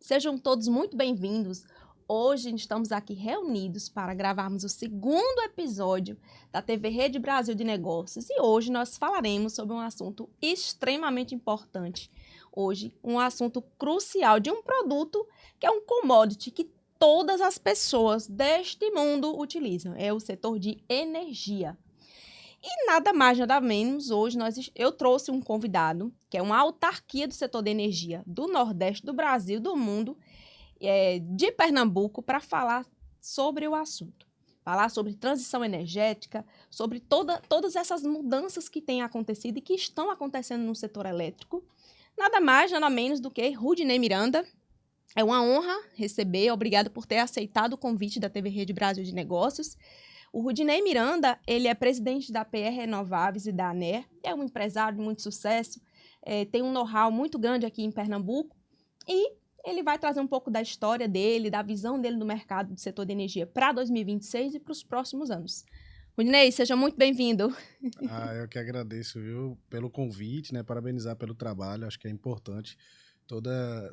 Sejam todos muito bem-vindos. Hoje estamos aqui reunidos para gravarmos o segundo episódio da TV Rede Brasil de Negócios e hoje nós falaremos sobre um assunto extremamente importante. Hoje, um assunto crucial de um produto que é um commodity que todas as pessoas deste mundo utilizam. É o setor de energia. E nada mais, nada menos, hoje eu trouxe um convidado, que é uma autarquia do setor de energia do Nordeste, do Brasil, do mundo, de Pernambuco, para falar sobre o assunto. Falar sobre transição energética, sobre todas essas mudanças que têm acontecido e que estão acontecendo no setor elétrico. Nada mais, nada menos do que Rudinei Miranda. É uma honra receber, obrigado por ter aceitado o convite da TV Rede Brasil de Negócios. O Rudinei Miranda, ele é presidente da PR Renováveis e da ANER, é um empresário de muito sucesso, tem um know-how muito grande aqui em Pernambuco e ele vai trazer um pouco da história dele, da visão dele no mercado do setor de energia para 2026 e para os próximos anos. Rudinei, seja muito bem-vindo. Eu que agradeço, viu, pelo convite, né? Parabenizar pelo trabalho, acho que é importante.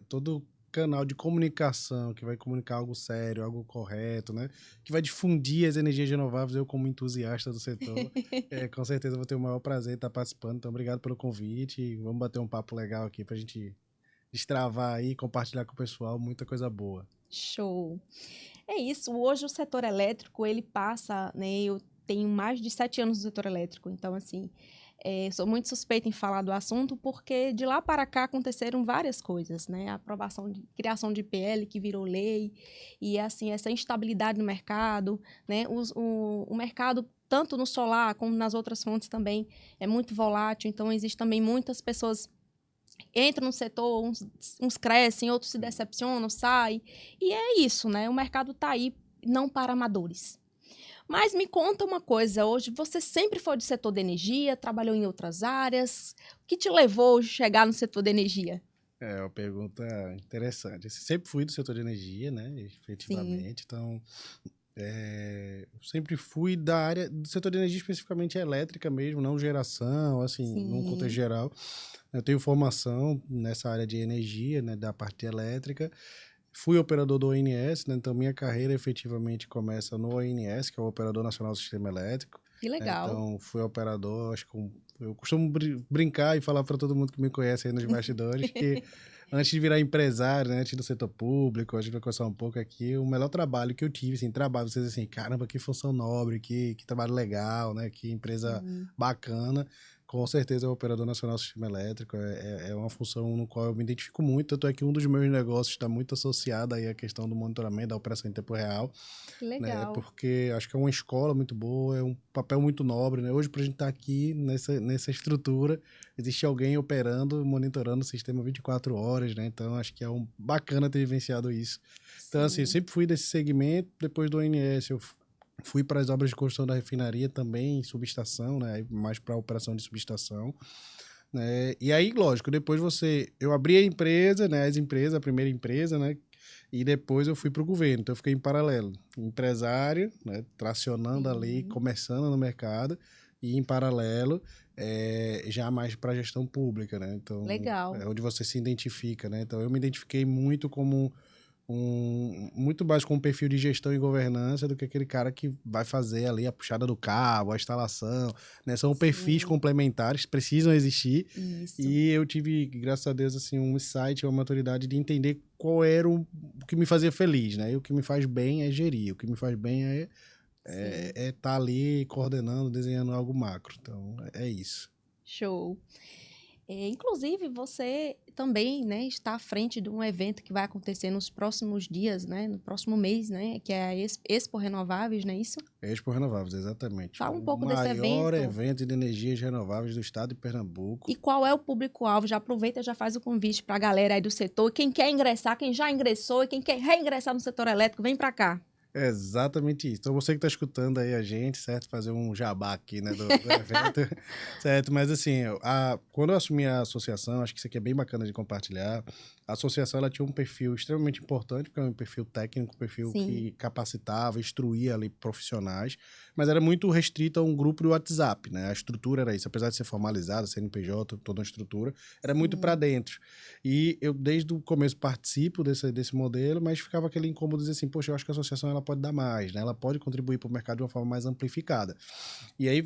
Todo canal de comunicação que vai comunicar algo sério, algo correto, né? Que vai difundir as energias renováveis, eu como entusiasta do setor, com certeza vou ter o maior prazer de estar participando. Então, obrigado pelo convite e vamos bater um papo legal aqui pra gente destravar aí, compartilhar com o pessoal, muita coisa boa. Show! É isso, hoje o setor elétrico, ele passa, né, eu tenho mais de 7 anos no setor elétrico, então, assim, sou muito suspeita em falar do assunto, porque de lá para cá aconteceram várias coisas, né, a criação de PL que virou lei, e, assim, essa instabilidade no mercado, né, o mercado, tanto no solar como nas outras fontes também, é muito volátil, então, existe também muitas pessoas entram no setor, uns crescem, outros se decepcionam, saem. E é isso, né? O mercado está aí, não para amadores. Mas me conta uma coisa, hoje você sempre foi do setor de energia, trabalhou em outras áreas. O que te levou a chegar no setor de energia? É uma pergunta interessante. Eu sempre fui do setor de energia, né? Sim. Efetivamente. Então, eu sempre fui da área do setor de energia, especificamente elétrica mesmo, não geração, assim, num contexto Sim. geral. Eu tenho formação nessa área de energia, né? Da parte elétrica. Fui operador do ONS, né? Então minha carreira efetivamente começa no ONS, que é o Operador Nacional do Sistema Elétrico. Que legal. Então fui operador, acho que eu costumo brincar e falar para todo mundo que me conhece aí nos bastidores que antes de virar empresário, né, antes do setor público, a gente vai conversar um pouco aqui, o melhor trabalho que eu tive, assim, trabalho, vocês assim, caramba, que função nobre, que trabalho legal, né, que empresa Sim. bacana. Com certeza é o Operador Nacional do Sistema Elétrico, é uma função no qual eu me identifico muito, tanto é que um dos meus negócios está muito associado aí à questão do monitoramento da operação em tempo real, Que né? legal. Porque acho que é uma escola muito boa, é um papel muito nobre, né? Hoje, para a gente estar aqui nessa estrutura, existe alguém operando, monitorando o sistema 24 horas, né? Então, acho que é bacana ter vivenciado isso. Então, assim, eu Sim. sempre fui desse segmento, depois do ONS eu fui para as obras de construção da refinaria também, em subestação, né? Mais para a operação de subestação. Né? E aí, lógico, depois eu abri a empresa, né? A primeira empresa, né? E depois eu fui para o governo, então eu fiquei em paralelo. Empresário, né? Tracionando ali, Sim. começando no mercado, e em paralelo, já mais para a gestão pública, né? Então, Legal. é onde você se identifica, né? Então, eu me identifiquei muito como muito mais com um perfil de gestão e governança do que aquele cara que vai fazer ali a puxada do cabo, a instalação, né? São perfis Sim. complementares, precisam existir, Isso. e eu tive, graças a Deus, assim, um insight, uma maturidade de entender qual era o que me fazia feliz, né? E o que me faz bem é gerir, o que me faz bem Sim. estar ali coordenando, desenhando algo macro. Então, é isso. Show. Inclusive, você também, né, está à frente de um evento que vai acontecer nos próximos dias, né, no próximo mês, né, que é a Expo Renováveis, não é isso? Expo Renováveis, exatamente. Fala um O pouco desse maior evento evento de energias renováveis do estado de Pernambuco. e qual é o público-alvo. Já aproveita e já faz o convite para a galera aí do setor. Quem quer ingressar, quem já ingressou e quem quer reingressar no setor elétrico, vem para cá. É exatamente isso. Então, você que está escutando aí a gente, certo? Fazer um jabá aqui, né, do evento, certo? Mas, assim, quando eu assumi a associação, acho que isso aqui é bem bacana de compartilhar. A associação, ela tinha um perfil extremamente importante, porque é um perfil técnico, um perfil Sim, que capacitava, instruía ali profissionais, mas era muito restrito a um grupo do WhatsApp, né? A estrutura era isso. Apesar de ser formalizada, CNPJ, toda uma estrutura, era muito para sim. dentro. E eu, desde o começo, participo desse modelo, mas ficava aquele incômodo de dizer assim, poxa, eu acho que a associação ela pode dar mais, né? Ela pode contribuir para o mercado de uma forma mais amplificada. E aí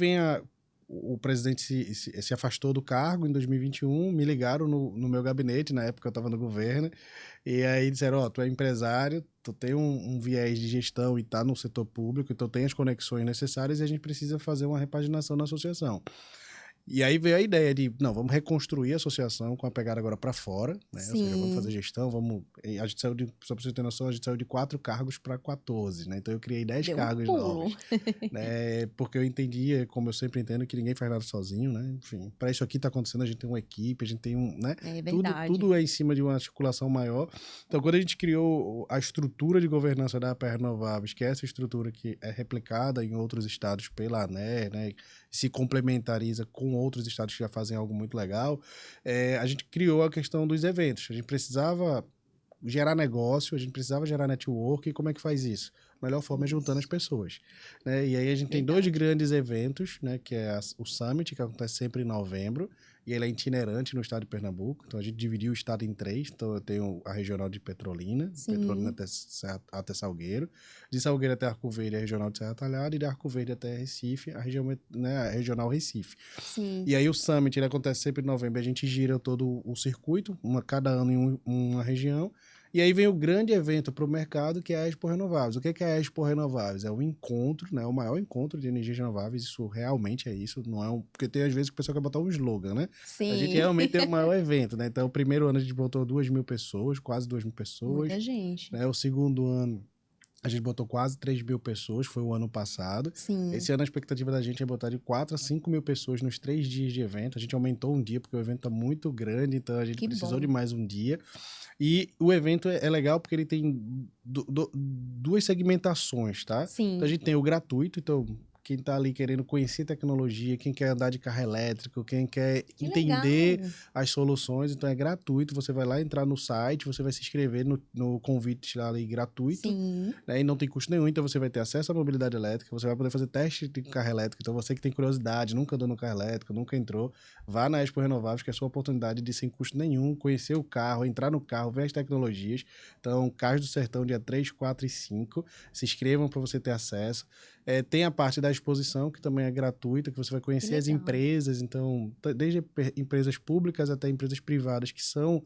o presidente se afastou do cargo em 2021, me ligaram no meu gabinete, na época eu estava no governo, e aí disseram, tu é empresário, tu tem um viés de gestão e tá no setor público, então tem as conexões necessárias e a gente precisa fazer uma repaginação na associação. E aí veio a ideia de, não, vamos reconstruir a associação com a pegada agora para fora, né? Ou seja, vamos fazer Sim. gestão, vamos. A gente saiu de, só para você ter noção, a gente saiu de 4 cargos para 14, né? Então eu criei 10 Deu um cargos pulo. novos, né? Porque eu entendia, como eu sempre entendo, que ninguém faz nada sozinho, né? Enfim, para isso aqui tá acontecendo, a gente tem uma equipe, a gente tem né? É Tudo, verdade. tudo é em cima de uma articulação maior. Então, quando a gente criou a estrutura de governança da APR Renováveis, que é essa estrutura que é replicada em outros estados pela ANER, né? Se complementariza com outros estados que já fazem algo muito legal, a gente criou a questão dos eventos. A gente precisava gerar negócio, a gente precisava gerar network, e como é que faz isso? A melhor forma é juntando as Isso. pessoas, né? E aí a gente tem dois Verdade. grandes eventos, né? Que é o Summit, que acontece sempre em novembro, e ele é itinerante no estado de Pernambuco, então a gente dividiu o estado em três, então eu tenho a regional de Petrolina Sim, até Salgueiro, de Salgueiro até Arco Verde a regional de Serra Talhada, e de Arco Verde até Recife, a, região, né, a regional Recife. sim. E aí o Summit ele acontece sempre em novembro, a gente gira todo o circuito, cada ano em uma região. E aí vem o grande evento para o mercado, que é a Expo Renováveis. O que é a Expo Renováveis? É um encontro, né? O maior encontro de energias renováveis, isso realmente é isso, não é um... Porque tem às vezes que o pessoal quer botar um slogan, né? A gente Sim. realmente tem o maior evento, né? Então, o primeiro ano a gente botou 2.000 pessoas, quase 2.000 pessoas, Muita gente. né? O segundo ano a gente botou quase 3.000 pessoas, foi o ano passado. Sim. Esse ano a expectativa da gente é botar de 4 a 5 mil pessoas nos 3 dias de evento. A gente aumentou um dia porque o evento está muito grande, então a gente Que precisou de bom. mais um dia. E o evento é legal porque ele tem duas segmentações, tá? Então a Sim. gente tem o gratuito, então quem está ali querendo conhecer tecnologia, quem quer andar de carro elétrico, quem quer Que entender legal. as soluções, então é gratuito. Você vai lá entrar no site, você vai se inscrever no convite lá ali gratuito, Sim. né? E não tem custo nenhum, então você vai ter acesso à mobilidade elétrica, você vai poder fazer teste de carro elétrico. Então você que tem curiosidade, nunca andou no carro elétrico, nunca entrou, vá na Expo Renováveis, que é a sua oportunidade de, sem custo nenhum, conhecer o carro, entrar no carro, ver as tecnologias. Então, Cais do Sertão, dia 3, 4 e 5. Se inscrevam para você ter acesso. Tem a parte da exposição, que também é gratuita, que você vai Que conhecer as legal. empresas, então, desde empresas públicas até empresas privadas que estão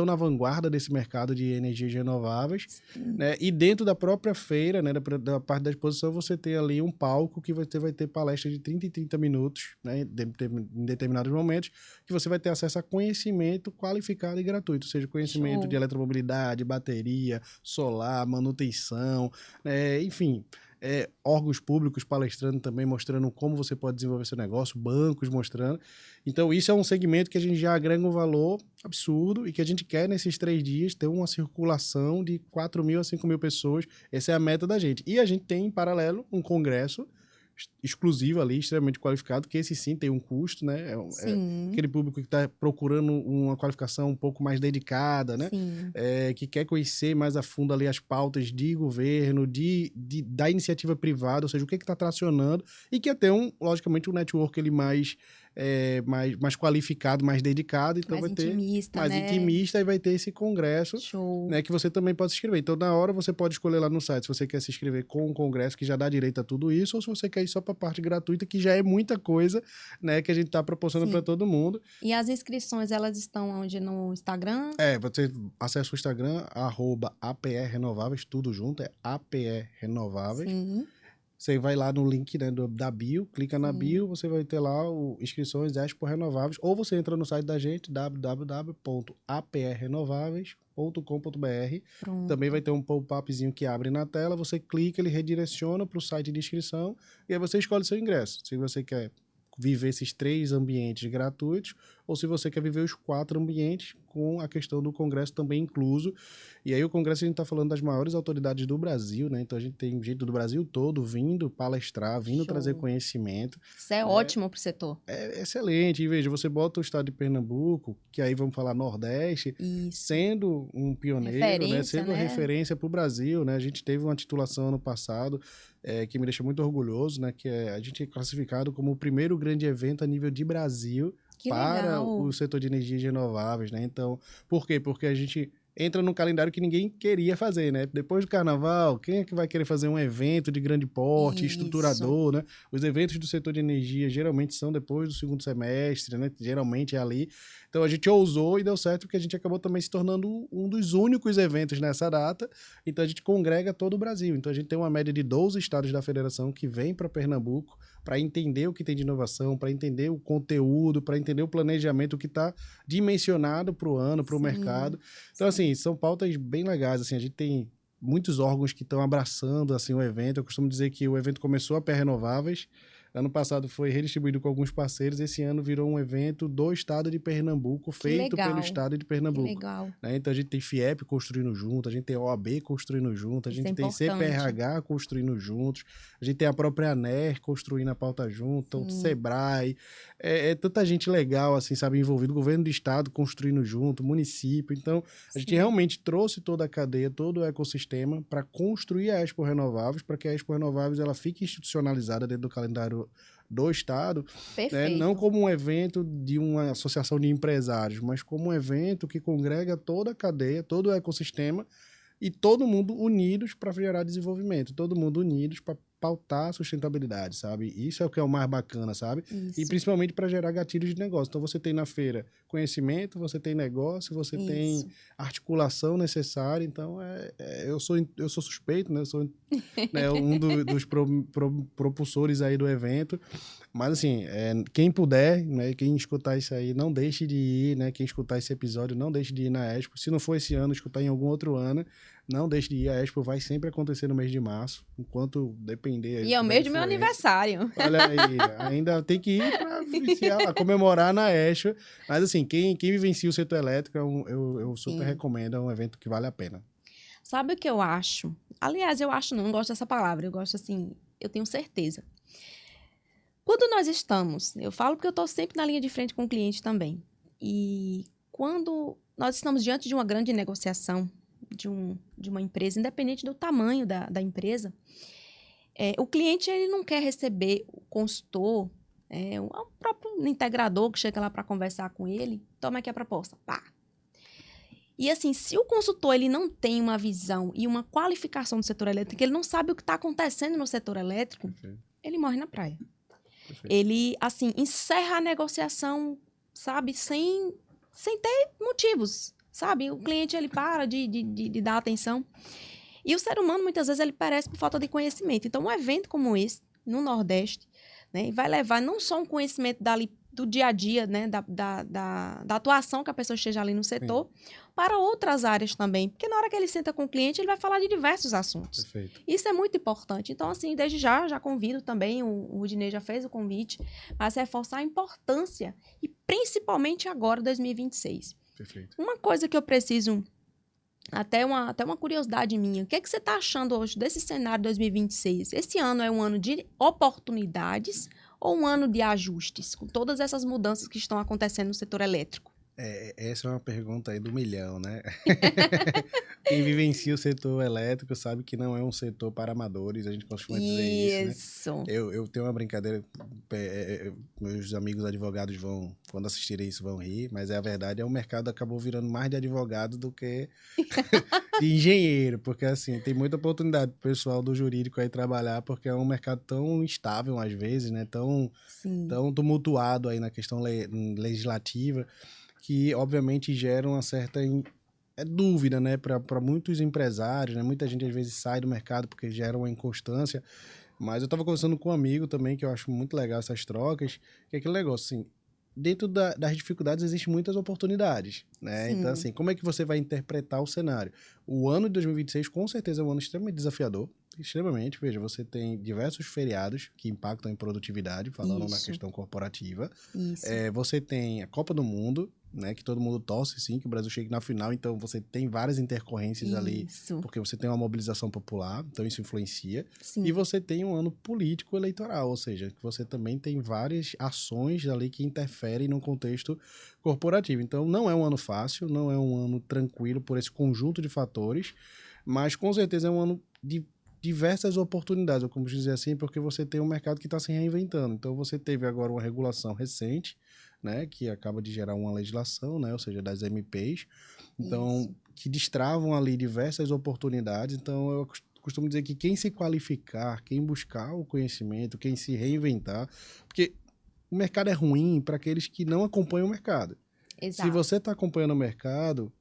na vanguarda desse mercado de energias renováveis, Sim. né? E dentro da própria feira, né, da parte da exposição, você tem ali um palco que vai ter palestra de 30 e 30 minutos, né, em determinados momentos, que você vai ter acesso a conhecimento qualificado e gratuito, ou seja, conhecimento de Show. eletromobilidade, bateria, solar, manutenção, enfim, órgãos públicos palestrando também, mostrando como você pode desenvolver seu negócio, bancos mostrando. Então, isso é um segmento que a gente já agrega um valor absurdo e que a gente quer, nesses 3 dias, ter uma circulação de 4.000 a 5.000 pessoas. Essa é a meta da gente. E a gente tem, em paralelo, um congresso exclusivo ali, extremamente qualificado, que esse sim tem um custo, né? Sim. Aquele público que está procurando uma qualificação um pouco mais dedicada, né? Sim. Que quer conhecer mais a fundo ali as pautas de governo, da iniciativa privada, ou seja, o que está tracionando, e quer ter, logicamente, um network ele mais qualificado, mais dedicado, então Mais vai ter intimista, mais né? intimista e vai ter esse congresso, Show. né, que você também pode se inscrever. Então, na hora, você pode escolher lá no site se você quer se inscrever com o congresso, que já dá direito a tudo isso, ou se você quer ir só para a parte gratuita, que já é muita coisa, né, que a gente está proporcionando para Sim. todo mundo. E as inscrições, elas estão onde? No Instagram? Você acessa o Instagram, @APRRenováveis, tudo junto, é APR Renováveis. Sim. Você vai lá no link, né, da bio, clica na Sim. bio, você vai ter lá inscrições Expo Renováveis, ou você entra no site da gente, www.aprrenováveis.com.br. Também vai Pronto. ter um pop-upzinho que abre na tela, você clica, ele redireciona para o site de inscrição, e aí você escolhe seu ingresso. Se você quer viver esses 3 ambientes gratuitos, ou se você quer viver os 4 ambientes, com a questão do Congresso também incluso. E aí o Congresso, a gente está falando das maiores autoridades do Brasil, né? Então a gente tem gente do Brasil todo vindo palestrar, vindo trazer Show. conhecimento. Isso é ótimo para o setor. É excelente. E veja, você bota o estado de Pernambuco, que aí vamos falar Nordeste, Isso. sendo um pioneiro, né? Referência, Sendo uma né? referência para o Brasil, né? A gente teve uma titulação ano passado, que me deixa muito orgulhoso, né? Que a gente é classificado como o primeiro grande evento a nível de Brasil Que para legal. o setor de energias renováveis, né? Então, por quê? Porque a gente entra num calendário que ninguém queria fazer, né? Depois do carnaval, quem é que vai querer fazer um evento de grande porte, Isso. estruturador, né? Os eventos do setor de energia geralmente são depois do segundo semestre, né? Geralmente é ali. Então a gente ousou e deu certo porque a gente acabou também se tornando um dos únicos eventos nessa data. Então a gente congrega todo o Brasil. Então a gente tem uma média de 12 estados da federação que vêm para Pernambuco para entender o que tem de inovação, para entender o conteúdo, para entender o planejamento, o que está dimensionado para o ano, para o mercado. Então, assim, são pautas bem legais. Assim, a gente tem muitos órgãos que estão abraçando assim, o evento. Eu costumo dizer que o evento começou a pé renováveis. Ano passado foi redistribuído com alguns parceiros. Esse ano virou um evento do estado de Pernambuco, feito pelo estado de Pernambuco. Que legal. Né? Então a gente tem FIEP construindo junto, a gente tem OAB construindo junto, a gente tem CPRH construindo juntos, a gente tem a própria ANER construindo a pauta junto, então Sebrae, tanta gente legal, assim, sabe, envolvido, governo do estado construindo junto, município. Então a gente realmente trouxe toda a cadeia, todo o ecossistema para construir a Expo Renováveis, para que a Expo Renováveis ela fique institucionalizada dentro do calendário do estado, né? Não como um evento de uma associação de empresários, mas como um evento que congrega toda a cadeia, todo o ecossistema e todo mundo unidos para gerar desenvolvimento, todo mundo unidos para pautar a sustentabilidade, sabe? Isso é o que é o mais bacana, sabe? Isso. E principalmente para gerar gatilhos de negócio. Então você tem na feira conhecimento, você tem negócio, você tem articulação necessária. Então eu sou suspeito, né? Eu sou né, um dos propulsores aí do evento. Mas assim, quem puder, né, quem escutar isso aí, não deixe de ir, né? Quem escutar esse episódio, não deixe de ir na Expo. Se não for esse ano, escutar em algum outro ano, não deixe de ir. A Expo vai sempre acontecer no mês de março, enquanto depender. E é o mês do meu aniversário. Olha aí, ainda tem que ir para comemorar na Expo. Mas assim, quem vivencia o setor elétrico, eu super recomendo, é um evento que vale a pena. Sabe o que eu acho? Aliás, eu acho não gosto dessa palavra, eu gosto assim, eu tenho certeza. Quando nós estamos, eu falo porque eu estou sempre na linha de frente com o cliente também, e quando nós estamos diante de uma grande negociação de uma empresa, independente do tamanho da empresa, o cliente ele não quer receber o consultor, o próprio integrador que chega lá para conversar com ele, toma aqui a proposta, pá. E assim, se o consultor ele não tem uma visão e uma qualificação do setor elétrico, ele não sabe o que está acontecendo no setor elétrico, ele morre na praia. Ele, assim, encerra a negociação, sabe, sem ter motivos, sabe? O cliente, ele para de dar atenção. E o ser humano, muitas vezes, ele perece por falta de conhecimento. Então, um evento como esse, no Nordeste, né, vai levar não só um conhecimento do dia a dia, né, da atuação que a pessoa esteja ali no setor, para outras áreas também. Porque na hora que ele senta com o cliente, ele vai falar de diversos assuntos. Perfeito. Isso é muito importante. Então, assim, desde já convido também, o Rudinei já fez o convite, mas reforçar a importância, e principalmente agora, 2026. Perfeito. Uma coisa que eu preciso, até uma curiosidade minha, o que é que você está achando hoje desse cenário 2026? Esse ano é um ano de oportunidades ou um ano de ajustes, com todas essas mudanças que estão acontecendo no setor elétrico? Essa é uma pergunta aí do milhão, né? Quem vivencia o setor elétrico sabe que não é um setor para amadores, a gente costuma dizer isso, né? Eu tenho uma brincadeira, meus amigos advogados quando assistirem isso, vão rir, mas a verdade é que o mercado acabou virando mais de advogado do que de engenheiro, porque assim, tem muita oportunidade pro pessoal do jurídico aí trabalhar, porque é um mercado tão instável às vezes, né? Tão tumultuado aí na questão legislativa, que obviamente gera uma certa dúvida, né, para muitos empresários, né? Muita gente às vezes sai do mercado porque gera uma inconstância, mas eu estava conversando com um amigo também, que eu acho muito legal essas trocas, que é aquele negócio assim, dentro das dificuldades existem muitas oportunidades, né? Então assim, como é que você vai interpretar o cenário? O ano de 2026 com certeza é um ano extremamente desafiador, Extremamente. Veja, você tem diversos feriados que impactam em produtividade, falando na Isso, questão corporativa. isso, Você tem a Copa do Mundo, né, que todo mundo torce, sim, que o Brasil chegue na final. Então, você tem várias intercorrências ali, isso. porque você tem uma mobilização popular, então isso influencia. E Sim, você tem um ano político eleitoral, ou seja, que você também tem várias ações ali que interferem no contexto corporativo. Então, não é um ano fácil, não é um ano tranquilo por esse conjunto de fatores, mas com certeza é um ano de diversas oportunidades, ou como dizer assim, porque você tem um mercado que está se reinventando. Então, você teve agora uma regulação recente, né, que acaba de gerar uma legislação, né, ou seja, das MPs, então, isso. que destravam ali diversas oportunidades. Então, eu costumo dizer que quem se qualificar, quem buscar o conhecimento, quem se reinventar, porque o mercado é ruim para aqueles que não acompanham o mercado. Se Exato. você está acompanhando o mercado,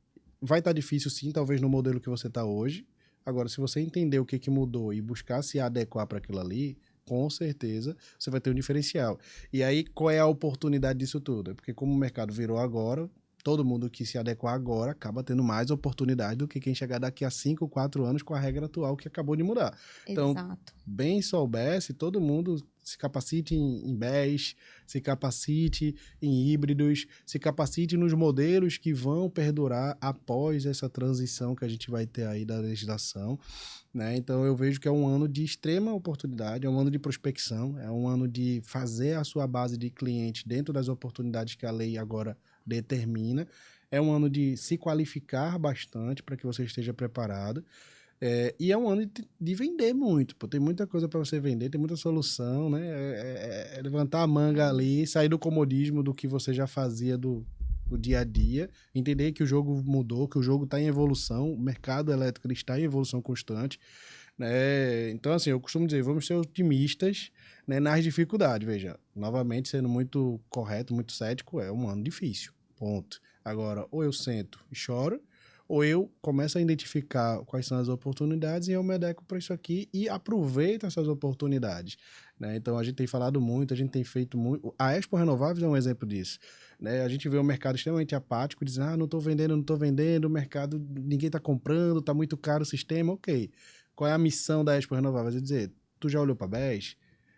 vai estar difícil sim, talvez no modelo que você está hoje. Agora, se você entender o que, que mudou e buscar se adequar para aquilo ali, com certeza você vai ter um diferencial. E aí, qual é a oportunidade disso tudo? É porque como o mercado virou agora, todo mundo que se adequar agora acaba tendo mais oportunidade do que quem chegar daqui a 5, 4 anos com a regra atual que acabou de mudar. Então, Exato. bem soubesse, todo mundo se capacite em BES, se capacite em híbridos, se capacite nos modelos que vão perdurar após essa transição que a gente vai ter aí da legislação, né? Então eu vejo que é um ano de extrema oportunidade, é um ano de prospecção, é um ano de fazer a sua base de clientes dentro das oportunidades que a lei agora determina, é um ano de se qualificar bastante para que você esteja preparado. E é um ano de vender muito, pô. Tem muita coisa para você vender, tem muita solução, né? É levantar a É manga isso. ali, sair do comodismo do que você já fazia do dia a dia, entender que o jogo mudou, que o jogo está em evolução, o mercado elétrico ele está em evolução constante, né? Então, assim, eu costumo dizer, vamos ser otimistas, né, nas dificuldades. Veja, novamente, sendo muito correto, muito cético, é um ano difícil, ponto. Agora, ou eu sento e choro, ou eu começo a identificar quais são as oportunidades e eu me adequo para isso aqui e aproveito essas oportunidades, né? Então, a gente tem falado muito, a gente tem feito muito. A Expo Renováveis é um exemplo disso, né? A gente vê o mercado extremamente apático, dizendo, não estou vendendo, o mercado, ninguém está comprando, está muito caro o sistema, ok. Qual é a missão da Expo Renováveis? É dizer, tu já olhou para a BES?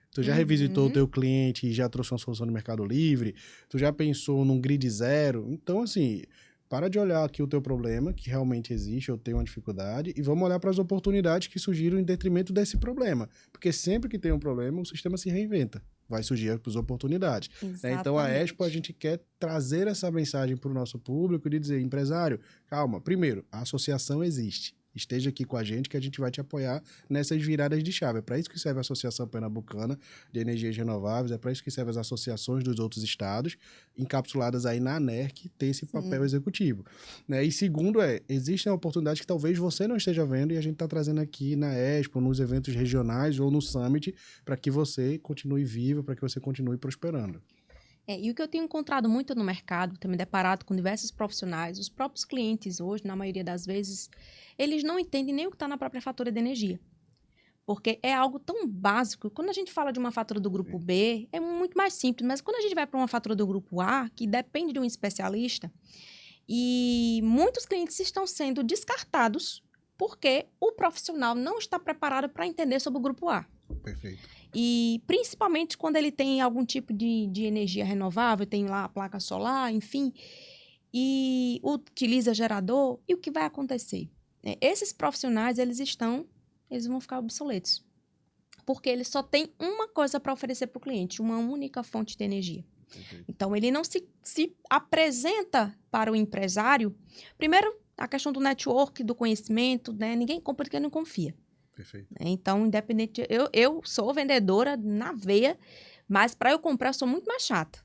Tu já revisitou o Uhum. teu cliente e já trouxe uma solução no Mercado Livre? Tu já pensou num grid zero? Então, assim, para de olhar aqui o teu problema, que realmente existe, eu tenho uma dificuldade, e vamos olhar para as oportunidades que surgiram em detrimento desse problema. Porque sempre que tem um problema, o sistema se reinventa. Vai surgir as oportunidades, né? Então, a Expo, a Exatamente. gente quer trazer essa mensagem para o nosso público de dizer, empresário, calma, primeiro, a associação existe. Esteja aqui com a gente que a gente vai te apoiar nessas viradas de chave. É para isso que serve a Associação Pernambucana de Energias Renováveis, é para isso que servem as associações dos outros estados, encapsuladas aí na ANER, que tem esse papel Sim. executivo, né? E segundo existem oportunidades que talvez você não esteja vendo e a gente está trazendo aqui na Expo, nos eventos regionais ou no Summit, para que você continue vivo, para que você continue prosperando. E o que eu tenho encontrado muito no mercado, tenho me deparado com diversos profissionais, os próprios clientes hoje, na maioria das vezes, eles não entendem nem o que está na própria fatura de energia. Porque é algo tão básico. Quando a gente fala de uma fatura do grupo B, é muito mais simples. Mas quando a gente vai para uma fatura do grupo A, que depende de um especialista, e muitos clientes estão sendo descartados porque o profissional não está preparado para entender sobre o grupo A. Perfeito. E principalmente quando ele tem algum tipo de energia renovável, tem lá a placa solar, enfim, e utiliza gerador, e o que vai acontecer? Esses profissionais, eles vão ficar obsoletos. Porque ele só tem uma coisa para oferecer para o cliente, uma única fonte de energia. Perfeito. Então, ele não se apresenta para o empresário. Primeiro, a questão do network, do conhecimento, né? Ninguém compra porque não confia. Perfeito. Então, independente, eu sou vendedora na veia, mas para eu comprar eu sou muito mais chata.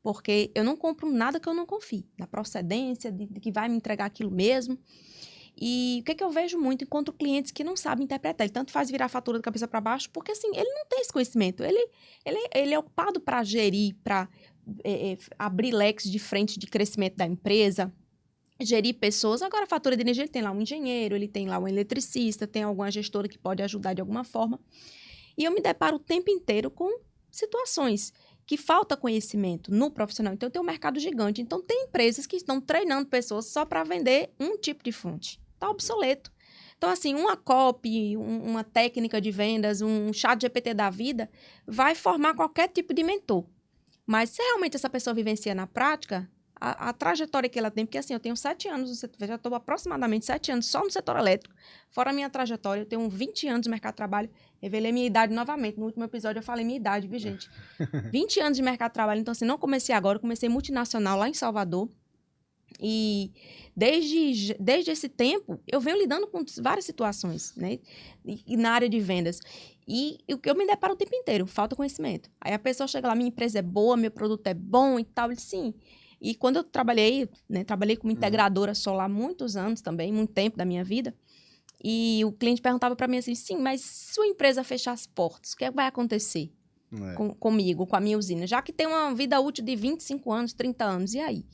Porque eu não compro nada que eu não confie. Da procedência, de que vai me entregar aquilo mesmo. E o que eu vejo muito? Encontro clientes que não sabem interpretar. Ele tanto faz virar a fatura de cabeça para baixo, porque assim, ele não tem esse conhecimento. Ele é ocupado para gerir, para abrir leques de frente de crescimento da empresa, gerir pessoas. Agora, a fatura de energia, ele tem lá um engenheiro, ele tem lá um eletricista, tem alguma gestora que pode ajudar de alguma forma. E eu me deparo o tempo inteiro com situações que falta conhecimento no profissional. Então, tem um mercado gigante. Então, tem empresas que estão treinando pessoas só para vender um tipo de fonte. Está obsoleto. Então, assim, uma copy, uma técnica de vendas, um chat GPT da vida, vai formar qualquer tipo de mentor. Mas se realmente essa pessoa vivencia na prática, a trajetória que ela tem, porque assim, eu tenho 7 anos no setor, já estou aproximadamente 7 anos só no setor elétrico, fora a minha trajetória, eu tenho 20 anos no mercado de trabalho, revelei minha idade novamente, no último episódio eu falei minha idade, viu, gente? 20 anos de mercado de trabalho, então assim, não comecei agora, comecei multinacional lá em Salvador, e desde esse tempo, eu venho lidando com várias situações, né? E na área de vendas. E o que eu me deparo o tempo inteiro, falta conhecimento. Aí a pessoa chega lá, minha empresa é boa, meu produto é bom e tal. Eu disse, sim. E quando eu trabalhei, né? Trabalhei como integradora solar há muitos anos também, muito tempo da minha vida. E o cliente perguntava para mim assim, sim, mas se sua empresa fechar as portas, o que vai acontecer comigo, com a minha usina? Já que tem uma vida útil de 25 anos, 30 anos, e aí?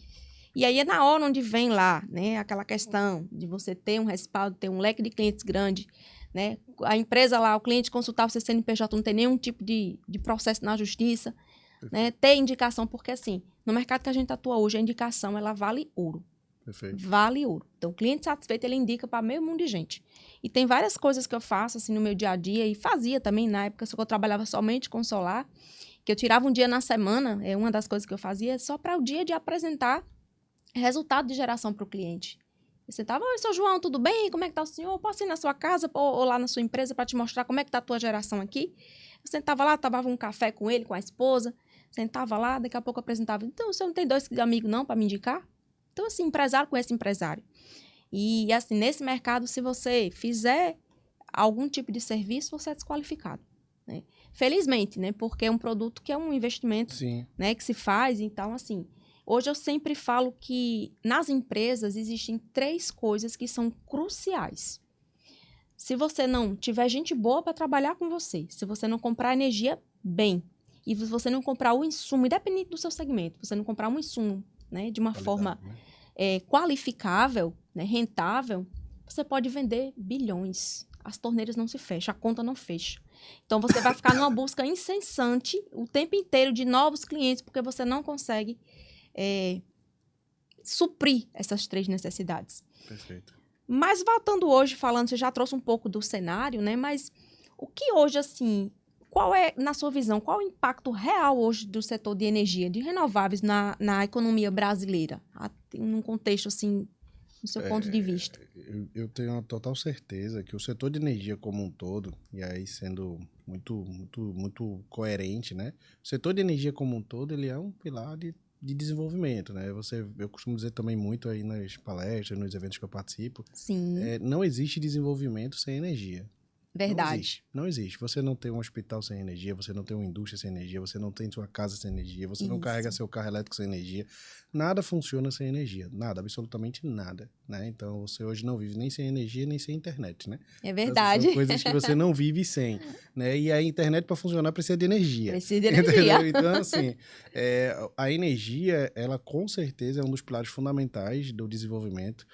E aí é na hora onde vem lá, né, aquela questão de você ter um respaldo, ter um leque de clientes grande, né? A empresa lá, o cliente consultar o seu CNPJ, não tem nenhum tipo de processo na justiça, né? Ter indicação, porque assim, no mercado que a gente atua hoje, a indicação, ela vale ouro. Perfeito. Vale ouro. Então, o cliente satisfeito, ele indica para meio mundo de gente. E tem várias coisas que eu faço, assim, no meu dia a dia, e fazia também na época, só que eu trabalhava somente com solar, que eu tirava um dia na semana, uma das coisas que eu fazia, só para o dia de apresentar resultado de geração para o cliente. Eu sentava, oi, seu João, tudo bem? Como é que tá o senhor? Posso ir na sua casa ou lá na sua empresa para te mostrar como é que tá a tua geração aqui? Eu sentava lá, tomava um café com ele, com a esposa, sentava lá, daqui a pouco eu apresentava. Então, o senhor não tem 2 amigos não para me indicar? Então, assim, empresário conhece empresário. E, assim, nesse mercado, se você fizer algum tipo de serviço, você é desqualificado, né? Felizmente, né? Porque é um produto que é um investimento, Sim. né, que se faz. Então, assim, hoje eu sempre falo que nas empresas existem 3 coisas que são cruciais. Se você não tiver gente boa para trabalhar com você, se você não comprar energia bem, e se você não comprar o insumo, independente do seu segmento, você não comprar um insumo, né, de uma forma qualificável, né, rentável, você pode vender bilhões. As torneiras não se fecham, a conta não fecha. Então, você vai ficar numa busca incessante o tempo inteiro de novos clientes, porque você não consegue suprir essas 3 necessidades. Perfeito. Mas voltando hoje, falando, você já trouxe um pouco do cenário, né? Mas o que hoje, assim, qual é, na sua visão, qual é o impacto real hoje do setor de energia, de renováveis na economia brasileira? Num contexto, assim, do seu ponto de vista. Eu tenho uma total certeza que o setor de energia como um todo, e aí sendo muito coerente, né? O setor de energia como um todo, ele é um pilar de desenvolvimento, né? Eu costumo dizer também muito aí nas palestras, nos eventos que eu participo, Sim, não existe desenvolvimento sem energia. verdade. Não existe. Você não tem um hospital sem energia, você não tem uma indústria sem energia, você não tem sua casa sem energia, você não carrega seu carro elétrico sem energia. Nada funciona sem energia. Nada, absolutamente nada, né? Então, você hoje não vive nem sem energia, nem sem internet, né? É Então, verdade. são coisas que você não vive sem, né? E a internet, para funcionar, precisa de energia. Precisa de energia. Entendeu? Então, assim, a energia, ela com certeza é um dos pilares fundamentais do desenvolvimento,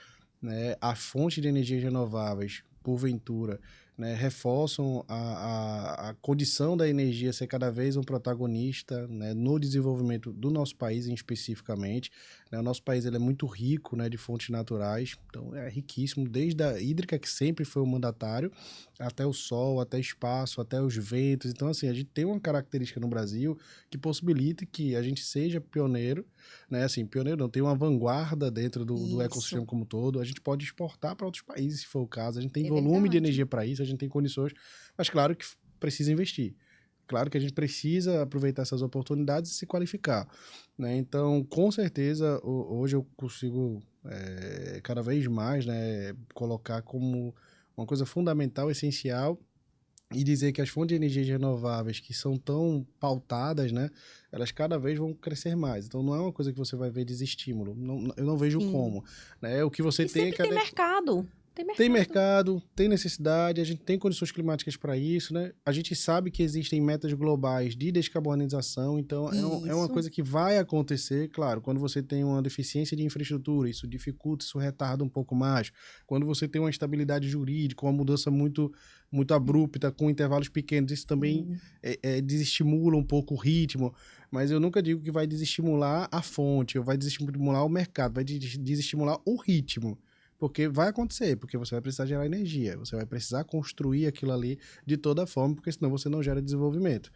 né? A fonte de energias renováveis, porventura, né, reforçam a condição da energia ser cada vez um protagonista, né, no desenvolvimento do nosso país especificamente. Né? O nosso país ele é muito rico, né, de fontes naturais, então é riquíssimo, desde a hídrica, que sempre foi o mandatário, até o sol, até espaço, até os ventos. Então, assim, a gente tem uma característica no Brasil que possibilita que a gente seja pioneiro, né? Assim, pioneiro não, tem uma vanguarda dentro do ecossistema como um todo. A gente pode exportar para outros países, se for o caso. A gente tem volume de energia para isso, a gente tem condições, mas claro que precisa investir. Claro que a gente precisa aproveitar essas oportunidades e se qualificar, né? Então, com certeza, hoje eu consigo cada vez mais, né, colocar como uma coisa fundamental, essencial, e dizer que as fontes de energias renováveis que são tão pautadas, né, elas cada vez vão crescer mais. Então, não é uma coisa que você vai ver desestímulo. Não, eu não vejo como. Né? O que você E tem sempre tem mercado. Tem mercado, tem necessidade, a gente tem condições climáticas para isso, né? A gente sabe que existem metas globais de descarbonização, então é uma coisa que vai acontecer, claro, quando você tem uma deficiência de infraestrutura, isso dificulta, isso retarda um pouco mais. Quando você tem uma instabilidade jurídica, uma mudança muito abrupta, com intervalos pequenos, isso também desestimula um pouco o ritmo, mas eu nunca digo que vai desestimular a fonte, ou vai desestimular o mercado, vai desestimular o ritmo. Porque vai acontecer, porque você vai precisar gerar energia, você vai precisar construir aquilo ali de toda forma, porque senão você não gera desenvolvimento,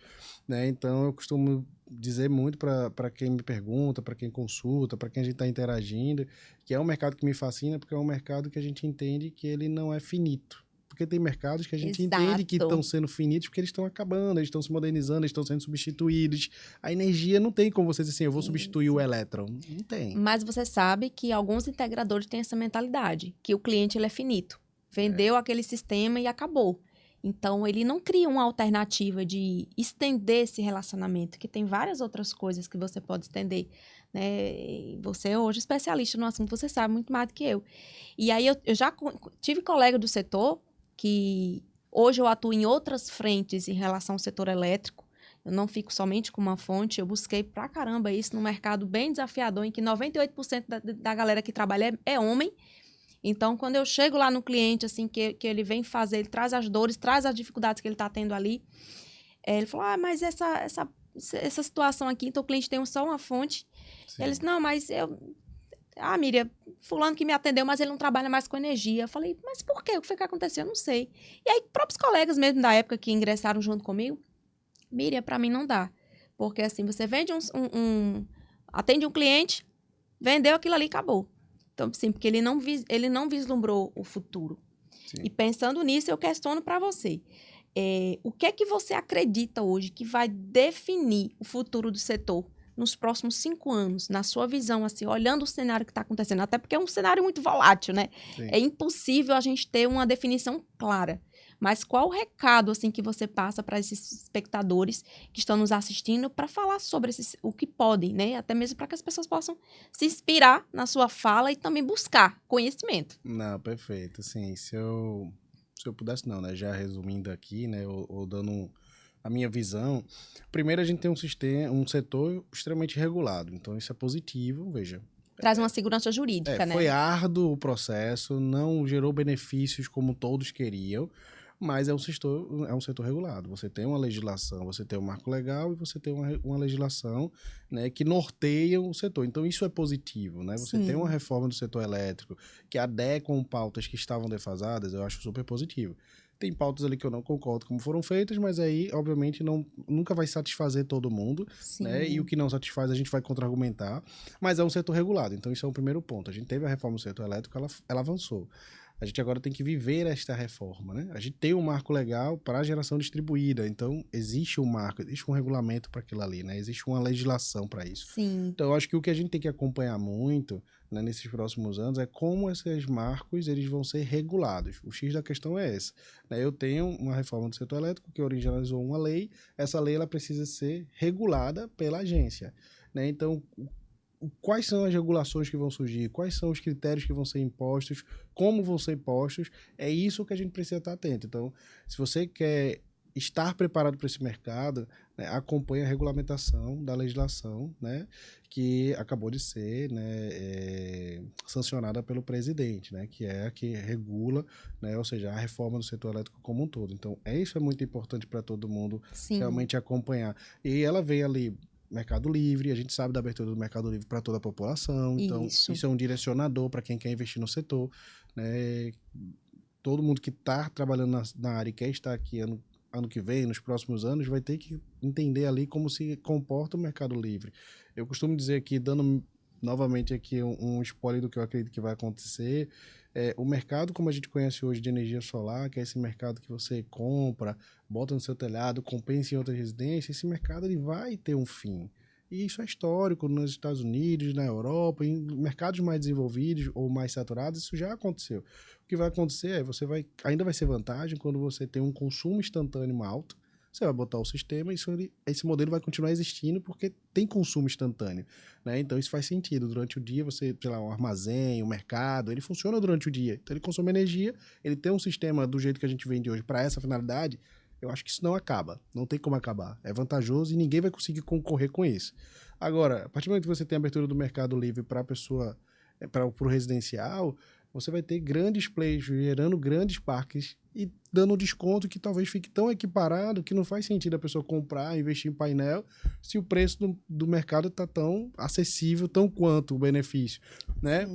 né? Então, eu costumo dizer muito para quem me pergunta, para quem consulta, para quem a gente está interagindo, que é um mercado que me fascina, porque é um mercado que a gente entende que ele não é finito. Porque tem mercados que a gente entende que estão Exato. sendo finitos porque eles estão acabando, eles estão se modernizando, eles estão sendo substituídos. A energia não tem como você dizer assim, eu vou substituir o Isso. elétron. Não tem. Mas você sabe que alguns integradores têm essa mentalidade, que o cliente ele é finito. Vendeu aquele sistema e acabou. Então, ele não cria uma alternativa de estender esse relacionamento, que tem várias outras coisas que você pode estender, né? E você hoje é especialista no assunto, você sabe muito mais do que eu. E aí, eu já tive colega do setor que hoje eu atuo em outras frentes em relação ao setor elétrico. Eu não fico somente com uma fonte, eu busquei pra caramba isso num mercado bem desafiador, em que 98% da galera que trabalha é homem. Então, quando eu chego lá no cliente, assim, que ele vem fazer, ele traz as dores, traz as dificuldades que ele está tendo ali. Ele falou, mas essa situação aqui, então o cliente tem só uma fonte. Sim. Ele disse, não, mas Miriam, fulano que me atendeu, mas ele não trabalha mais com energia. Eu falei, mas por quê? O que foi que aconteceu? Eu não sei. E aí, próprios colegas mesmo da época que ingressaram junto comigo, Miriam, para mim não dá. Porque assim, você vende atende um cliente, vendeu aquilo ali e acabou. Então, sim, porque ele não vislumbrou o futuro. Sim. E pensando nisso, eu questiono para você. O que é que você acredita hoje que vai definir o futuro do setor nos próximos 5 anos, na sua visão, assim, olhando o cenário que está acontecendo? Até porque é um cenário muito volátil, né? Sim. É impossível a gente ter uma definição clara. Mas qual o recado, assim, que você passa para esses espectadores que estão nos assistindo para falar sobre o que podem, né? Até mesmo para que as pessoas possam se inspirar na sua fala e também buscar conhecimento. Não, perfeito. Assim, se eu pudesse, não, né? Já resumindo aqui, né? Ou dando a minha visão. Primeiro, a gente tem um setor extremamente regulado. Então, isso é positivo, veja. Traz uma segurança jurídica, né? Foi árduo o processo, não gerou benefícios como todos queriam, mas é um setor regulado. Você tem uma legislação, você tem um marco legal e você tem uma legislação, né, que norteia o setor. Então, isso é positivo, né? Você tem uma Sim. reforma do setor elétrico que adequam pautas que estavam defasadas, eu acho super positivo. Tem pautas ali que eu não concordo como foram feitas, mas aí, obviamente, nunca vai satisfazer todo mundo, Sim. né? E o que não satisfaz a gente vai contra-argumentar, mas é um setor regulado. Então, isso é o primeiro ponto. A gente teve a reforma do setor elétrico, ela avançou. A gente agora tem que viver esta reforma, né? A gente tem um marco legal para a geração distribuída, então existe um marco, existe um regulamento para aquilo ali, né? Existe uma legislação para isso. Sim. Então, eu acho que o que a gente tem que acompanhar muito, né, nesses próximos anos é como esses marcos eles vão ser regulados. O X da questão é esse, né? Eu tenho uma reforma do setor elétrico que originalizou uma lei, essa lei ela precisa ser regulada pela agência, né? Então, quais são as regulações que vão surgir, quais são os critérios que vão ser impostos, como vão ser impostos, é isso que a gente precisa estar atento. Então, se você quer estar preparado para esse mercado, né, acompanhe a regulamentação da legislação, né, que acabou de ser, né, sancionada pelo presidente, né, que é a que regula, né, ou seja, a reforma do setor elétrico como um todo. Então, isso é muito importante para todo mundo realmente acompanhar. E ela vem ali Mercado Livre, a gente sabe da abertura do Mercado Livre para toda a população, então isso é um direcionador para quem quer investir no setor, né? Todo mundo que está trabalhando na área e quer estar aqui ano que vem, nos próximos anos, vai ter que entender ali como se comporta o Mercado Livre. Eu costumo dizer aqui, dando novamente aqui um spoiler do que eu acredito que vai acontecer, o mercado como a gente conhece hoje de energia solar, que é esse mercado que você compra, bota no seu telhado, compensa em outra residência, esse mercado ele vai ter um fim. E isso é histórico nos Estados Unidos, na Europa, em mercados mais desenvolvidos ou mais saturados, isso já aconteceu. O que vai acontecer é ainda vai ser vantagem quando você tem um consumo instantâneo alto, você vai botar o sistema e esse modelo vai continuar existindo porque tem consumo instantâneo, né? Então, isso faz sentido. Durante o dia, você, sei lá, um armazém, um mercado, ele funciona durante o dia. Então, ele consome energia, ele tem um sistema do jeito que a gente vende hoje para essa finalidade, eu acho que isso não acaba. Não tem como acabar. É vantajoso e ninguém vai conseguir concorrer com isso. Agora, a partir do momento que você tem a abertura do Mercado Livre para a pessoa, para o residencial, você vai ter grandes players gerando grandes parques e dando um desconto que talvez fique tão equiparado que não faz sentido a pessoa comprar, investir em painel, se o preço do mercado está tão acessível, tão quanto o benefício, né?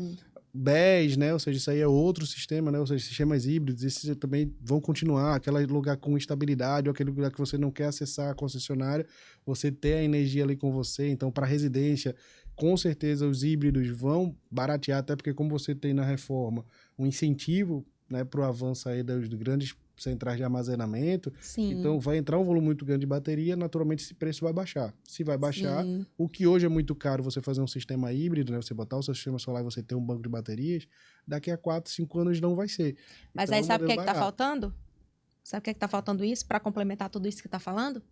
BES, né? Ou seja, isso aí é outro sistema, né? Ou seja, sistemas híbridos, esses também vão continuar. Aquele lugar com instabilidade, ou aquele lugar que você não quer acessar a concessionária, você ter a energia ali com você. Então, para residência, com certeza os híbridos vão baratear, até porque como você tem na reforma um incentivo, né, para o avanço aí dos grandes centrais de armazenamento, então Sim, vai entrar um volume muito grande de bateria, naturalmente esse preço vai baixar. Se vai baixar, sim. o que hoje é muito caro você fazer um sistema híbrido, né, você botar o seu sistema solar e você ter um banco de baterias, daqui a 4, 5 anos não vai ser. Mas Então é aí um sabe o que modelo é que tá barato. faltando? Sabe o que é que tá faltando isso para complementar tudo isso que tá falando?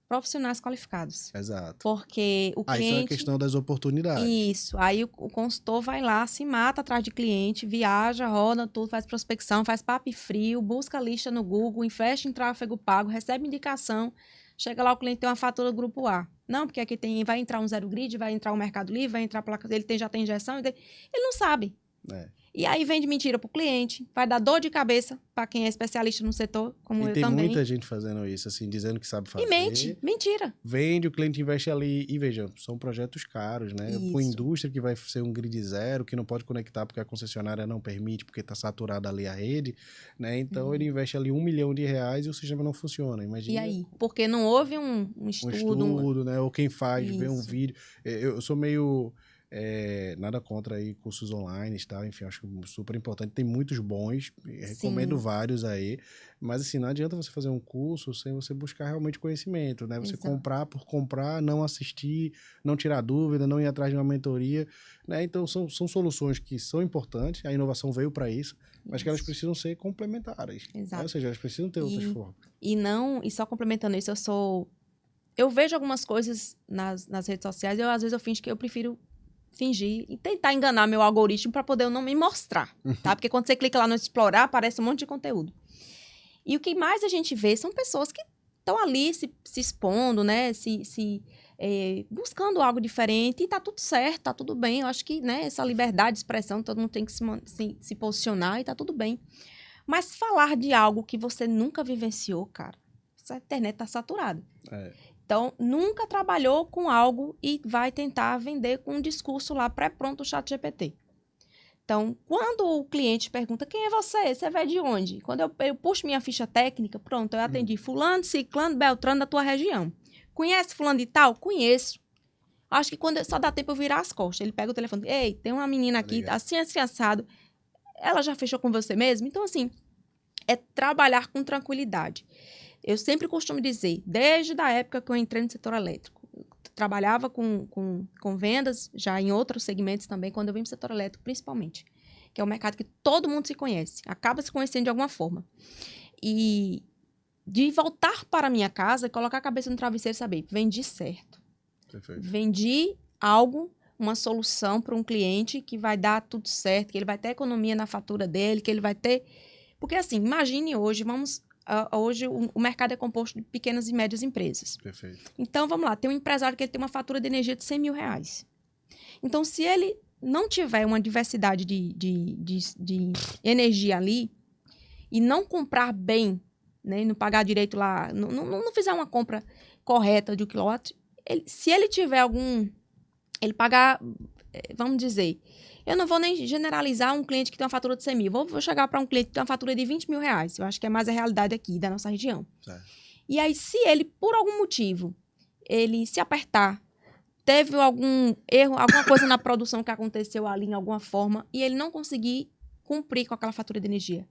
Profissionais qualificados. Exato. Porque o Aí só é a cliente. questão das oportunidades. Isso. Aí o consultor vai lá, se mata atrás de cliente, viaja, roda tudo, faz prospecção, faz papo e frio, busca lista no Google, investe em tráfego pago, recebe indicação. Chega lá, o cliente tem uma fatura do grupo A. Não, porque aqui tem, vai entrar um Zero Grid, vai entrar um Mercado Livre, vai entrar a placa dele, já tem injeção. Ele não sabe. É. E aí vende mentira pro cliente, vai dar dor de cabeça para quem é especialista no setor, como E eu tem também. muita gente fazendo isso, assim, dizendo que sabe E mente, fazer. mentira. Vende, o cliente investe ali. E veja, são projetos caros, né? Com Isso, indústria que vai ser um grid zero, que não pode conectar porque a concessionária não permite, porque está saturada ali a rede, né? Então ele investe ali R$ 1 milhão e o sistema não funciona. E Imagina aí? Porque não houve um um estudo. estudo, né? Ou quem faz, vê um Isso. vídeo. Eu sou meio. Nada contra aí cursos online e tal, enfim, acho super importante. Tem muitos bons, recomendo Sim, vários aí, mas assim, não adianta você fazer um curso sem você buscar realmente conhecimento, né? Você exato. comprar por comprar, não assistir, não tirar dúvida, não ir atrás de uma mentoria, né? Então são soluções que são importantes, a inovação veio para isso, mas que elas Isso. precisam ser complementares, né? Ou Exato. seja, elas precisam ter outras E, formas. e não, e só complementando isso, eu vejo algumas coisas nas redes sociais, às vezes eu finjo que eu prefiro fingir e tentar enganar meu algoritmo para poder eu não me mostrar, tá? Porque quando você clica lá no explorar, aparece um monte de conteúdo. E o que mais a gente vê são pessoas que estão ali se expondo, né? Buscando algo diferente e tá tudo certo, tá tudo bem. Eu acho que, né, essa liberdade de expressão, todo mundo tem que se posicionar e tá tudo bem. Mas falar de algo que você nunca vivenciou, cara, essa internet tá saturada. É, Então, nunca trabalhou com algo e vai tentar vender com um discurso lá pré-pronto do chat GPT. Então, quando o cliente pergunta quem é você, você veio de onde? Quando eu puxo minha ficha técnica, pronto, eu atendi fulano, ciclano, beltrano da tua região. Conhece fulano de tal? Conheço. Acho que quando só dá tempo eu virar as costas. Ele pega o telefone, ei, tem uma menina tá aqui, ligado? assim assado. Ela já fechou com você mesmo? Então, assim, é trabalhar com tranquilidade. Eu sempre costumo dizer, desde a época que eu entrei no setor elétrico, eu trabalhava com vendas, já em outros segmentos também, quando eu vim para o setor elétrico, principalmente, que é um mercado que todo mundo se conhece, acaba se conhecendo de alguma forma. E de voltar para a minha casa, colocar a cabeça no travesseiro e saber, vendi certo. Perfeito. Vendi algo, uma solução para um cliente que vai dar tudo certo, que ele vai ter economia na fatura dele, que ele vai ter... Porque assim, imagine hoje, hoje o mercado é composto de pequenas e médias empresas. Perfeito. Então, vamos lá, tem um empresário que ele tem uma fatura de energia de R$ 100.000. Então, se ele não tiver uma diversidade de energia ali e não comprar bem, né, não pagar direito lá, não fizer uma compra correta de um quilowatt, se ele tiver ele pagar, vamos dizer, eu não vou nem generalizar um cliente que tem uma fatura de 100 mil. Vou chegar para um cliente que tem uma fatura de R$ 20.000. Eu acho que é mais a realidade aqui da nossa região. Certo. E aí, se ele, por algum motivo, ele se apertar, teve algum erro, alguma coisa na produção que aconteceu ali em alguma forma, e ele não conseguir cumprir com aquela fatura de energia.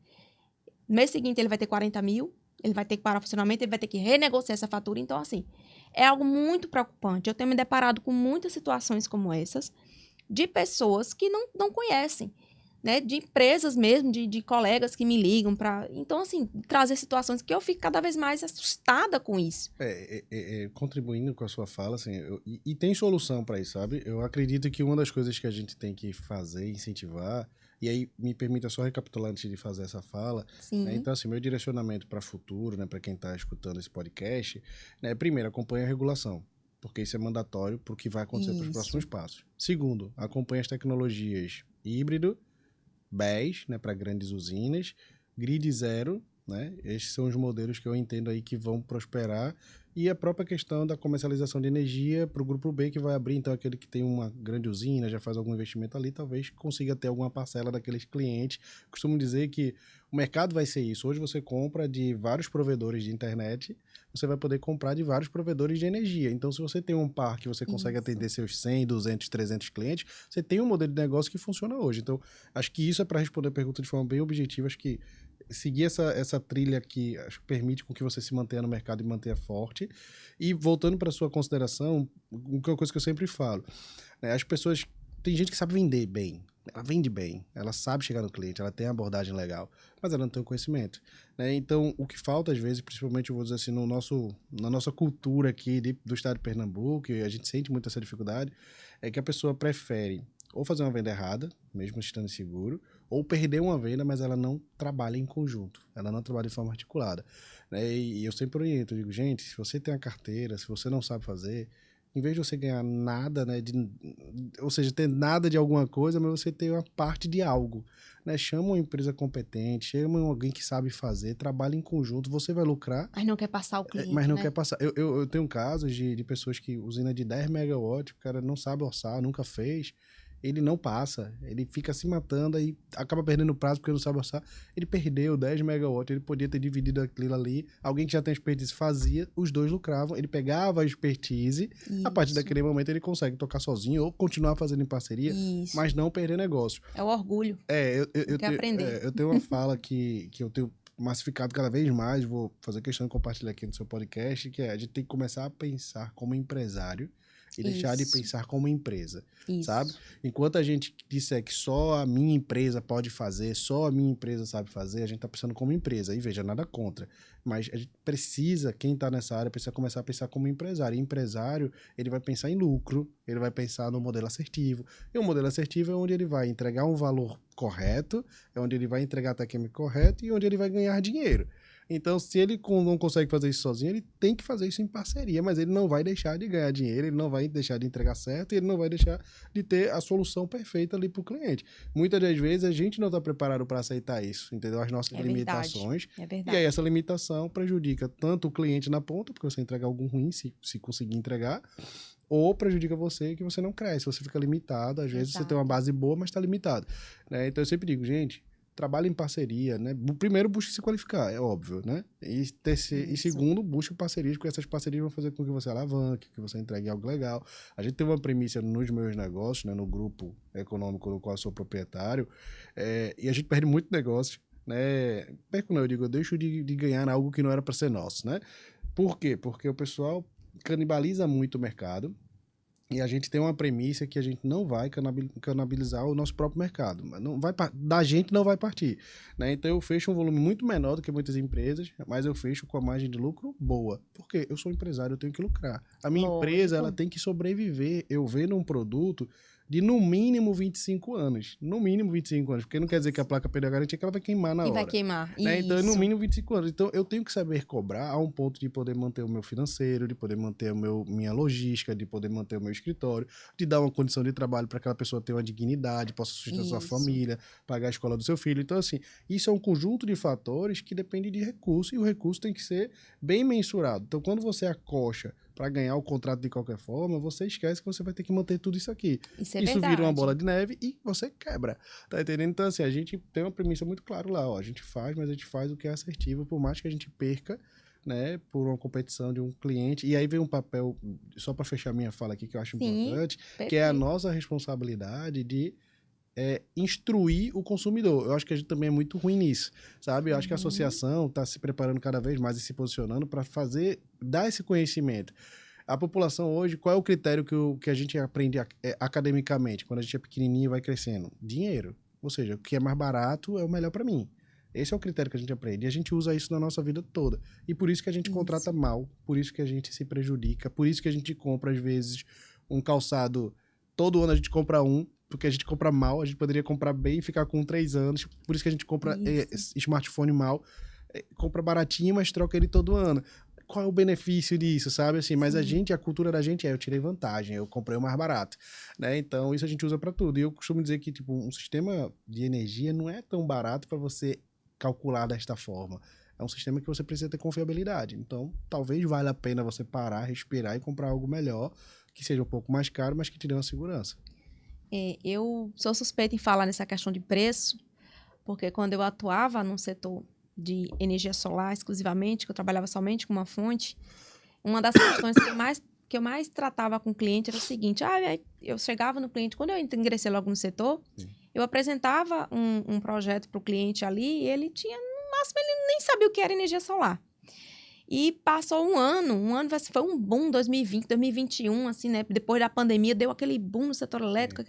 No mês seguinte, ele vai ter 40 mil, ele vai ter que parar o funcionamento, ele vai ter que renegociar essa fatura. Então, assim, é algo muito preocupante. Eu tenho me deparado com muitas situações como essas, de pessoas que não conhecem, né? De empresas mesmo, de colegas que me ligam para... Então, assim, trazer situações que eu fico cada vez mais assustada com isso. Contribuindo com a sua fala, assim, e tem solução para isso, sabe? Eu acredito que uma das coisas que a gente tem que fazer, incentivar, e aí me permita só recapitular antes de fazer essa fala, né? Sim, Então, assim, meu direcionamento para futuro, né, para quem está escutando esse podcast, né, primeiro, acompanhe a regulação, porque isso é mandatório para o que vai acontecer para os isso. próximos passos. Segundo, acompanhe as tecnologias híbrido, BES, né, para grandes usinas, grid zero né? Esses são os modelos que eu entendo aí que vão prosperar. E a própria questão da comercialização de energia para o grupo B, que vai abrir, então, aquele que tem uma grande usina, já faz algum investimento ali, talvez consiga ter alguma parcela daqueles clientes. Costumo dizer que o mercado vai ser isso. Hoje você compra de vários provedores de internet, você vai poder comprar de vários provedores de energia. Então, se você tem um parque, você consegue atender seus 100, 200, 300 clientes, você tem um modelo de negócio que funciona hoje. Então, acho que isso é para responder a pergunta de forma bem objetiva. Acho que seguir essa trilha que acho que permite com que você se mantenha no mercado e mantenha forte. E voltando para sua consideração, uma coisa que eu sempre falo, né, as pessoas, tem gente que sabe vender bem, ela vende bem, ela sabe chegar no cliente, ela tem abordagem legal, mas ela não tem o conhecimento, né? Então, o que falta às vezes, principalmente eu vou dizer assim, na nossa cultura aqui do estado de Pernambuco, e a gente sente muito essa dificuldade, é que a pessoa prefere ou fazer uma venda errada, mesmo estando seguro, ou perder uma venda, mas ela não trabalha em conjunto, ela não trabalha de forma articulada, né? E eu sempre oriento, eu digo, gente, se você tem a carteira, se você não sabe fazer, em vez de você ganhar nada, né, ou seja, ter nada de alguma coisa, mas você ter uma parte de algo, né? Chama uma empresa competente, chama alguém que sabe fazer, trabalha em conjunto, você vai lucrar, Mas não quer passar o mas cliente, não né? quer passar. Eu tenho casos de pessoas que usina de 10 megawatts, o cara não sabe orçar, nunca fez, ele não passa, ele fica se matando e acaba perdendo prazo porque não sabe orçar. Ele perdeu 10 megawatts, ele podia ter dividido aquilo ali, alguém que já tem expertise fazia, os dois lucravam, ele pegava a expertise, a partir Isso, daquele momento ele consegue tocar sozinho ou continuar fazendo em parceria, mas isso. não perder negócio. É o orgulho. Não quer aprender. Eu tenho uma fala que eu tenho massificado cada vez mais, vou fazer questão de compartilhar aqui no seu podcast, que é a gente tem que começar a pensar como empresário e deixar de Isso, pensar como empresa, sabe? isso. Enquanto a gente disser que só a minha empresa pode fazer, só a minha empresa sabe fazer, a gente tá pensando como empresa. E veja, nada contra. Mas a gente precisa, quem tá nessa área, precisa começar a pensar como empresário. E empresário, ele vai pensar em lucro, ele vai pensar no modelo assertivo. E o modelo assertivo é onde ele vai entregar um valor correto, é onde ele vai entregar a técnica correta e onde ele vai ganhar dinheiro. Então, se ele não consegue fazer isso sozinho, ele tem que fazer isso em parceria, mas ele não vai deixar de ganhar dinheiro, ele não vai deixar de entregar certo, e ele não vai deixar de ter a solução perfeita ali para o cliente. Muitas das vezes a gente não está preparado para aceitar isso, entendeu? As nossas É verdade. limitações. É E aí verdade. essa limitação prejudica tanto o cliente na ponta, porque você entrega algo ruim, se conseguir entregar, ou prejudica você que você não cresce, você fica limitado, às vezes você tem uma Exato. base boa, mas está limitado, né? Então eu sempre digo, gente, trabalhe em parceria, né? Primeiro, busque se qualificar, é óbvio, né? E Isso. segundo, busque parcerias, porque essas parcerias vão fazer com que você alavanque, que você entregue algo legal. A gente tem uma premissa nos meus negócios, né? No grupo econômico do qual eu sou proprietário, e a gente perde muito negócio, né? Perco não, eu digo, eu deixo de ganhar algo que não era para ser nosso, né? Por quê? Porque o pessoal canibaliza muito o mercado, e a gente tem uma premissa que a gente não vai canibalizar o nosso próprio mercado. Não vai, da gente não vai partir, né? Então eu fecho um volume muito menor do que muitas empresas, mas eu fecho com a margem de lucro boa. Porque eu sou empresário, eu tenho que lucrar. A minha empresa, ela Lógico. tem que sobreviver. Eu vendo um produto de no mínimo 25 anos. No mínimo 25 anos. Porque não quer dizer que a placa perdeu a garantia, que ela vai queimar na E vai hora, queimar. né? Então, é no Isso. mínimo 25 anos. Então, eu tenho que saber cobrar a um ponto de poder manter o meu financeiro, de poder manter minha logística, de poder manter o meu escritório, de dar uma condição de trabalho para aquela pessoa ter uma dignidade, possa sustentar sua Isso. família, pagar a escola do seu filho. Então, assim, isso é um conjunto de fatores que depende de recurso, e o recurso tem que ser bem mensurado. Então, quando você acocha para ganhar o contrato de qualquer forma, você esquece que você vai ter que manter tudo isso aqui. Isso é Isso vira uma bola verdade. de neve e você quebra. Tá entendendo? Então, assim, a gente tem uma premissa muito clara lá, ó. A gente faz, mas a gente faz o que é assertivo, por mais que a gente perca, né, por uma competição de um cliente. E aí vem um papel, só para fechar minha fala aqui, que eu acho Sim, importante, que é a perfeito. nossa responsabilidade de instruir o consumidor. Eu acho que a gente também é muito ruim nisso, sabe? Eu acho que a Uhum. associação está se preparando cada vez mais e se posicionando para dar esse conhecimento. A população hoje, qual é o critério que a gente aprende academicamente, quando a gente é pequenininho e vai crescendo? Dinheiro. Ou seja, o que é mais barato é o melhor para mim. Esse é o critério que a gente aprende. E a gente usa isso na nossa vida toda. E por isso que a gente contrata Isso. mal, por isso que a gente se prejudica, por isso que a gente compra, às vezes, um calçado. Todo ano a gente compra um, porque a gente compra mal. A gente poderia comprar bem e ficar com 3 anos. Por isso que a gente compra Isso. smartphone mal. Compra baratinho, mas troca ele todo ano. Qual é o benefício disso, sabe? Assim, mas Sim. a cultura da gente eu tirei vantagem, eu comprei o mais barato, né? Então isso a gente usa para tudo. E eu costumo dizer que tipo um sistema de energia não é tão barato para você calcular desta forma. é um sistema que você precisa ter confiabilidade. Então, talvez valha a pena você parar, respirar e comprar algo melhor, que seja um pouco mais caro, mas que te dê uma segurança. Eu sou suspeita em falar nessa questão de preço, porque quando eu atuava no setor de energia solar exclusivamente, que eu trabalhava somente com uma fonte, uma das questões que eu mais tratava com o cliente era o seguinte: eu chegava no cliente, quando eu ingressei logo no setor, Sim. eu apresentava um projeto para o cliente ali, e ele tinha, no máximo, ele nem sabia o que era energia solar. E passou um ano foi um boom 2020, 2021, assim, né? Depois da pandemia, deu aquele boom no setor elétrico,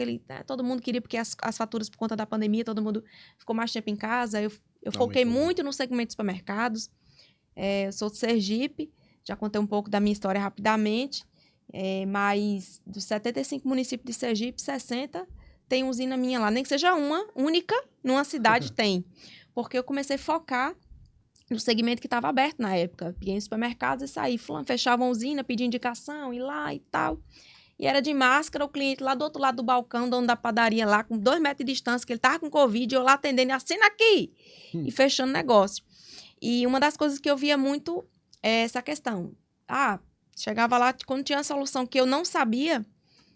todo mundo queria, porque as faturas por conta da pandemia, todo mundo ficou mais tempo em casa. Eu foquei muito no segmento de supermercados. Eu sou de Sergipe, já contei um pouco da minha história rapidamente, mas dos 75 municípios de Sergipe, 60 tem usina minha lá, nem que seja uma única numa cidade tem. Porque eu comecei a focar no segmento que estava aberto na época. Ia em supermercados e saí, fechava a usina, pedia indicação, ir lá e tal. E era de máscara, o cliente lá do outro lado do balcão, dono da padaria lá, com 2 metros de distância, que ele estava com Covid, eu lá atendendo, assina aqui! E fechando negócio. E uma das coisas que eu via muito é essa questão. Chegava lá, quando tinha uma solução que eu não sabia,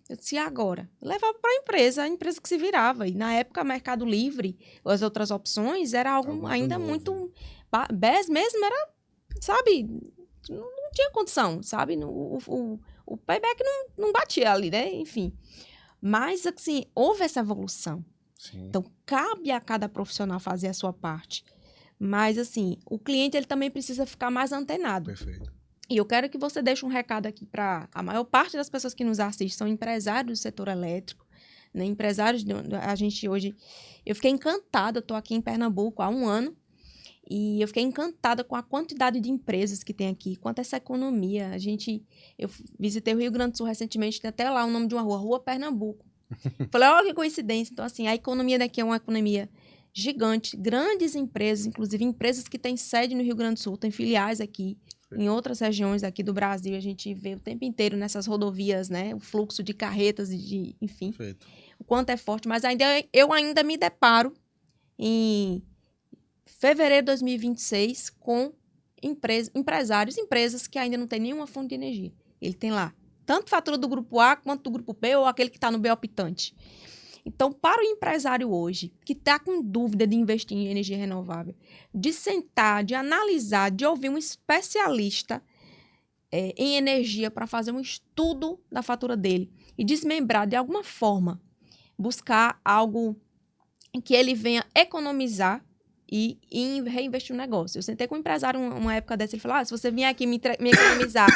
eu disse, e agora? Eu levava para a empresa que se virava. E na época, Mercado Livre, as outras opções, era algo ainda novo. muito... BES mesmo era, sabe, não tinha condição, sabe? O payback não batia ali, né? Enfim. Mas, assim, houve essa evolução. Sim. Então, cabe a cada profissional fazer a sua parte. Mas, assim, o cliente ele também precisa ficar mais antenado. Perfeito. E eu quero que você deixe um recado aqui para a maior parte das pessoas que nos assistem são empresários do setor elétrico, né? Empresários, a gente hoje... Eu fiquei encantada, eu estou aqui em Pernambuco há um ano, e eu fiquei encantada com a quantidade de empresas que tem aqui, quanto essa economia. Eu visitei o Rio Grande do Sul recentemente, tem até lá o nome de uma rua, Rua Pernambuco. Falei, olha que coincidência. Então, assim, a economia daqui é uma economia gigante, grandes empresas, inclusive empresas que têm sede no Rio Grande do Sul, têm filiais aqui, em outras regiões aqui do Brasil. A gente vê o tempo inteiro nessas rodovias, né? O fluxo de carretas, enfim, Perfeito. O quanto é forte. Mas eu ainda me deparo em fevereiro de 2026 com empresas que ainda não têm nenhuma fonte de energia. Ele tem lá tanto fatura do grupo A quanto do grupo B ou aquele que está no B optante. Então, para o empresário hoje, que está com dúvida de investir em energia renovável, de sentar, de analisar, de ouvir um especialista em energia para fazer um estudo da fatura dele e desmembrar de alguma forma, buscar algo em que ele venha economizar e reinvestir no negócio. Eu sentei com um empresário uma época dessa, ele falou, se você vier aqui me economizar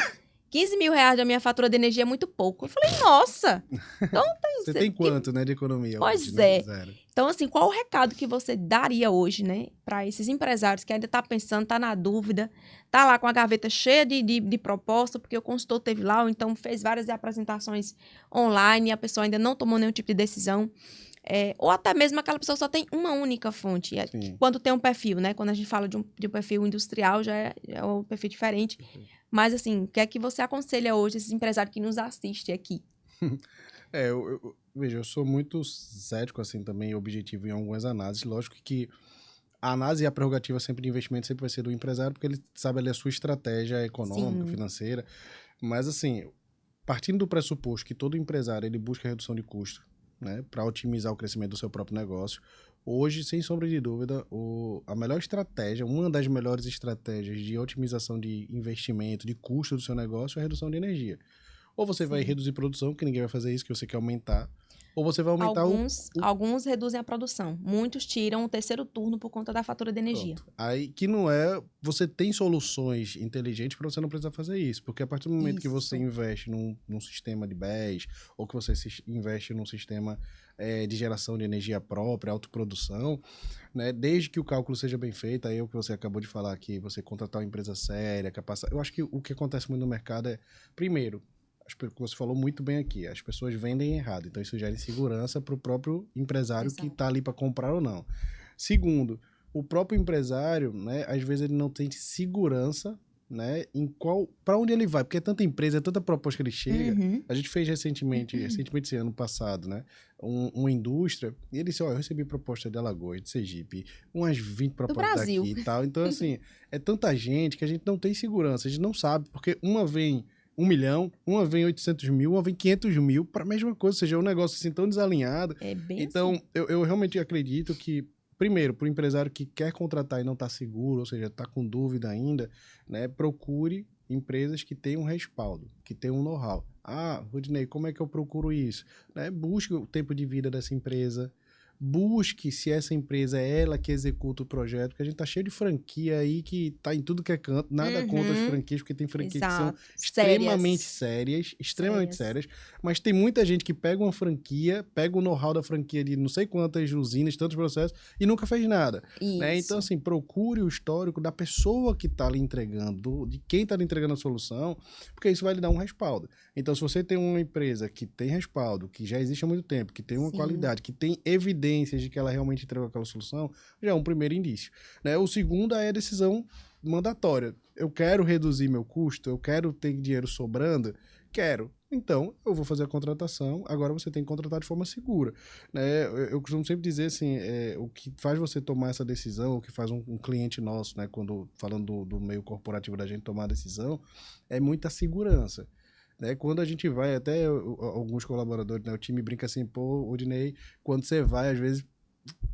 15 mil reais da minha fatura de energia é muito pouco. Eu falei, nossa! Então Você tem quanto, né, de economia? Pois hoje, né? é. Zero. Então, assim, qual o recado que você daria hoje, né, para esses empresários que ainda tá pensando, tá na dúvida, tá lá com a gaveta cheia de proposta, porque o consultor teve lá, ou então fez várias apresentações online e a pessoa ainda não tomou nenhum tipo de decisão. Ou até mesmo aquela pessoa só tem uma única fonte. Quando tem um perfil, né? Quando a gente fala de um perfil industrial, já é um perfil diferente. Mas, assim, o que é que você aconselha hoje esses empresários que nos assistem aqui? Veja, eu sou muito cético, assim, também, objetivo em algumas análises. Lógico que a análise e a prerrogativa sempre de investimento sempre vai ser do empresário, porque ele sabe ali a sua estratégia econômica, financeira. Mas, assim, partindo do pressuposto que todo empresário ele busca redução de custo, né, para otimizar o crescimento do seu próprio negócio, hoje, sem sombra de dúvida, a melhor estratégia, uma das melhores estratégias de otimização de investimento, de custo do seu negócio é a redução de energia. Ou você vai reduzir produção, porque ninguém vai fazer isso, que você quer aumentar, ou você vai aumentar Alguns reduzem a produção. Muitos tiram o terceiro turno por conta da fatura de energia. Pronto. Aí, que não é... Você tem soluções inteligentes para você não precisar fazer isso. Porque a partir do momento que você investe num sistema de BES, ou que você investe num sistema de geração de energia própria, autoprodução, né, desde que o cálculo seja bem feito, aí é o que você acabou de falar aqui, você contratar uma empresa séria, capaz... Eu acho que o que acontece muito no mercado é, primeiro, você falou muito bem aqui, as pessoas vendem errado, então isso gera insegurança para o próprio empresário que está ali para comprar ou não. Segundo, o próprio empresário, né, às vezes ele não tem segurança, né, para onde ele vai, porque é tanta empresa, é tanta proposta que ele chega. A gente fez recentemente esse ano passado, né, uma indústria, e ele disse, eu recebi proposta de Alagoas, de Sergipe, umas 20 Do propostas Brasil. daqui e tal. Então, assim, é tanta gente que a gente não tem segurança, a gente não sabe, porque uma vem 1 milhão, uma vem 800 mil, uma vem 500 mil, para a mesma coisa, ou seja, é um negócio assim tão desalinhado. É bem Então, assim. eu realmente acredito que, primeiro, para o empresário que quer contratar e não está seguro, ou seja, está com dúvida ainda, né, procure empresas que tenham respaldo, que tenham um know-how. Ah, Rodinei, como é que eu procuro isso? Né, busque o tempo de vida dessa empresa, busque se essa empresa é ela que executa o projeto, porque a gente tá cheio de franquia aí que tá em tudo que é canto, nada contra as franquias, porque tem franquias que são Exato. extremamente sérias, mas tem muita gente que pega uma franquia, pega o know-how da franquia de não sei quantas usinas, tantos processos, e nunca fez nada. Né? Então, assim, procure o histórico da pessoa que tá lhe entregando, de quem tá lhe entregando a solução, porque isso vai lhe dar um respaldo. Então, se você tem uma empresa que tem respaldo, que já existe há muito tempo, que tem uma qualidade, que tem evidências de que ela realmente entregou aquela solução, já é um primeiro indício. Né? O segundo é a decisão mandatória. Eu quero reduzir meu custo, eu quero ter dinheiro sobrando, quero. Então, eu vou fazer a contratação, agora você tem que contratar de forma segura. Né? Eu costumo sempre dizer assim, o que faz você tomar essa decisão, o que faz um cliente nosso, né, quando falando do meio corporativo da gente tomar a decisão, é muita segurança. Né? Quando a gente vai, até alguns colaboradores, né, o time brinca assim, pô, Odinei, quando você vai, às vezes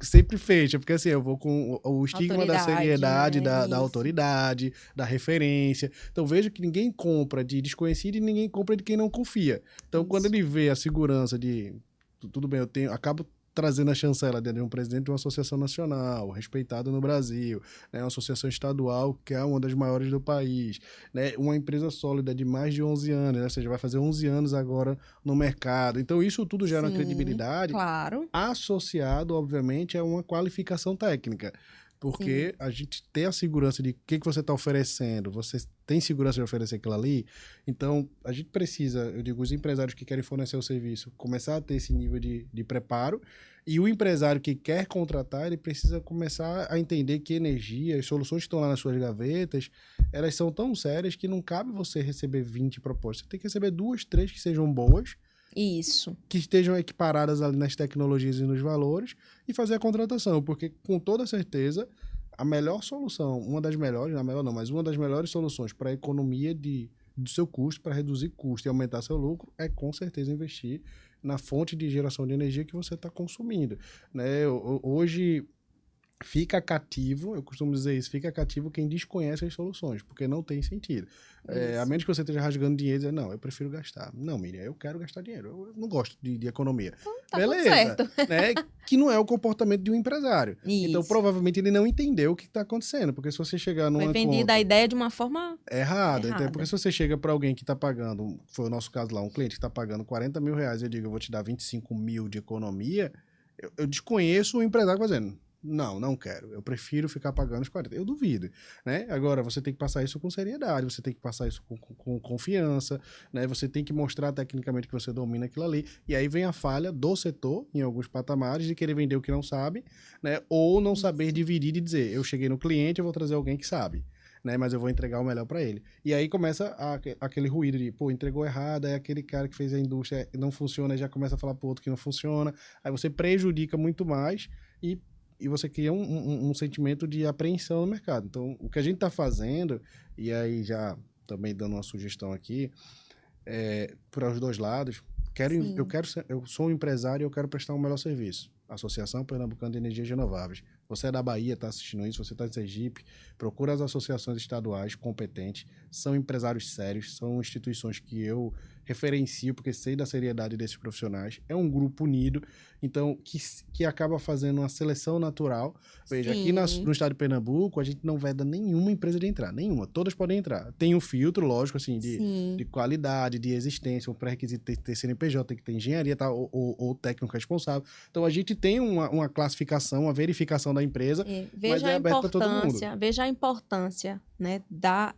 sempre fecha, porque assim, eu vou com o estigma da seriedade, né? da autoridade, da referência. Então veja que ninguém compra de desconhecido e ninguém compra de quem não confia. Então quando ele vê a segurança de, tudo bem, acabo trazendo a chancela de um presidente de uma associação nacional, respeitado no Brasil, né, uma associação estadual que é uma das maiores do país, né, uma empresa sólida de mais de 11 anos, né, ou seja, vai fazer 11 anos agora no mercado. Então isso tudo gera uma credibilidade, claro, associado, obviamente, a uma qualificação técnica. Porque a gente tem a segurança de o que você está oferecendo, você tem segurança de oferecer aquilo ali. Então, a gente precisa, eu digo, os empresários que querem fornecer o serviço, começar a ter esse nível de preparo. E o empresário que quer contratar, ele precisa começar a entender que energia, as soluções que estão lá nas suas gavetas, elas são tão sérias que não cabe você receber 20 propostas. Você tem que receber 2, 3 que sejam boas. Isso. Que estejam equiparadas ali nas tecnologias e nos valores e fazer a contratação, porque com toda certeza a melhor solução, uma das melhores, não a melhor não, mas uma das melhores soluções para a economia do seu custo, para reduzir custo e aumentar seu lucro, é com certeza investir na fonte de geração de energia que você está consumindo. Né? Hoje fica cativo, eu costumo dizer isso, fica cativo quem desconhece as soluções, porque não tem sentido. A menos que você esteja rasgando dinheiro e dizer, não, eu prefiro gastar. Não, Miriam, eu quero gastar dinheiro, eu não gosto de economia. Então, tá Beleza, tudo certo. né? Que não é o comportamento de um empresário. Isso. Então, provavelmente, ele não entendeu o que está acontecendo, porque se você chegar numa Foi vendida a ideia de uma forma errada. Então, porque se você chega para alguém que está pagando, foi o nosso caso lá, um cliente que está pagando 40 mil reais, eu digo, eu vou te dar 25 mil de economia, eu desconheço o empresário fazendo. Não quero. Eu prefiro ficar pagando os 40. Eu duvido, né? Agora, você tem que passar isso com seriedade, você tem que passar isso com confiança, né? Você tem que mostrar tecnicamente que você domina aquilo ali. E aí vem a falha do setor, em alguns patamares, de querer vender o que não sabe, né? Ou não saber dividir e dizer, eu cheguei no cliente, eu vou trazer alguém que sabe. Né, mas eu vou entregar o melhor para ele. E aí começa aquele ruído de, pô, entregou errado, é aquele cara que fez a indústria, não funciona, já começa a falar pro outro que não funciona. Aí você prejudica muito mais e você cria um sentimento de apreensão no mercado. Então, o que a gente está fazendo, e aí já também dando uma sugestão aqui, para os dois lados, eu sou um empresário e eu quero prestar um melhor serviço. Associação Pernambucana de Energias Renováveis. Você é da Bahia, está assistindo isso, você está em Sergipe, procura as associações estaduais competentes, são empresários sérios, são instituições que eu referencio, porque sei da seriedade desses profissionais, é um grupo unido, então, que acaba fazendo uma seleção natural. Veja, aqui no estado de Pernambuco, a gente não veda nenhuma empresa de entrar, nenhuma, todas podem entrar. Tem um filtro, lógico, assim, de qualidade, de existência, um pré-requisito tem que ter CNPJ, tem que ter engenharia, tá, ou técnico responsável. Então, a gente tem uma classificação, uma verificação da empresa, mas é aberto para todo mundo. Veja a importância, né, da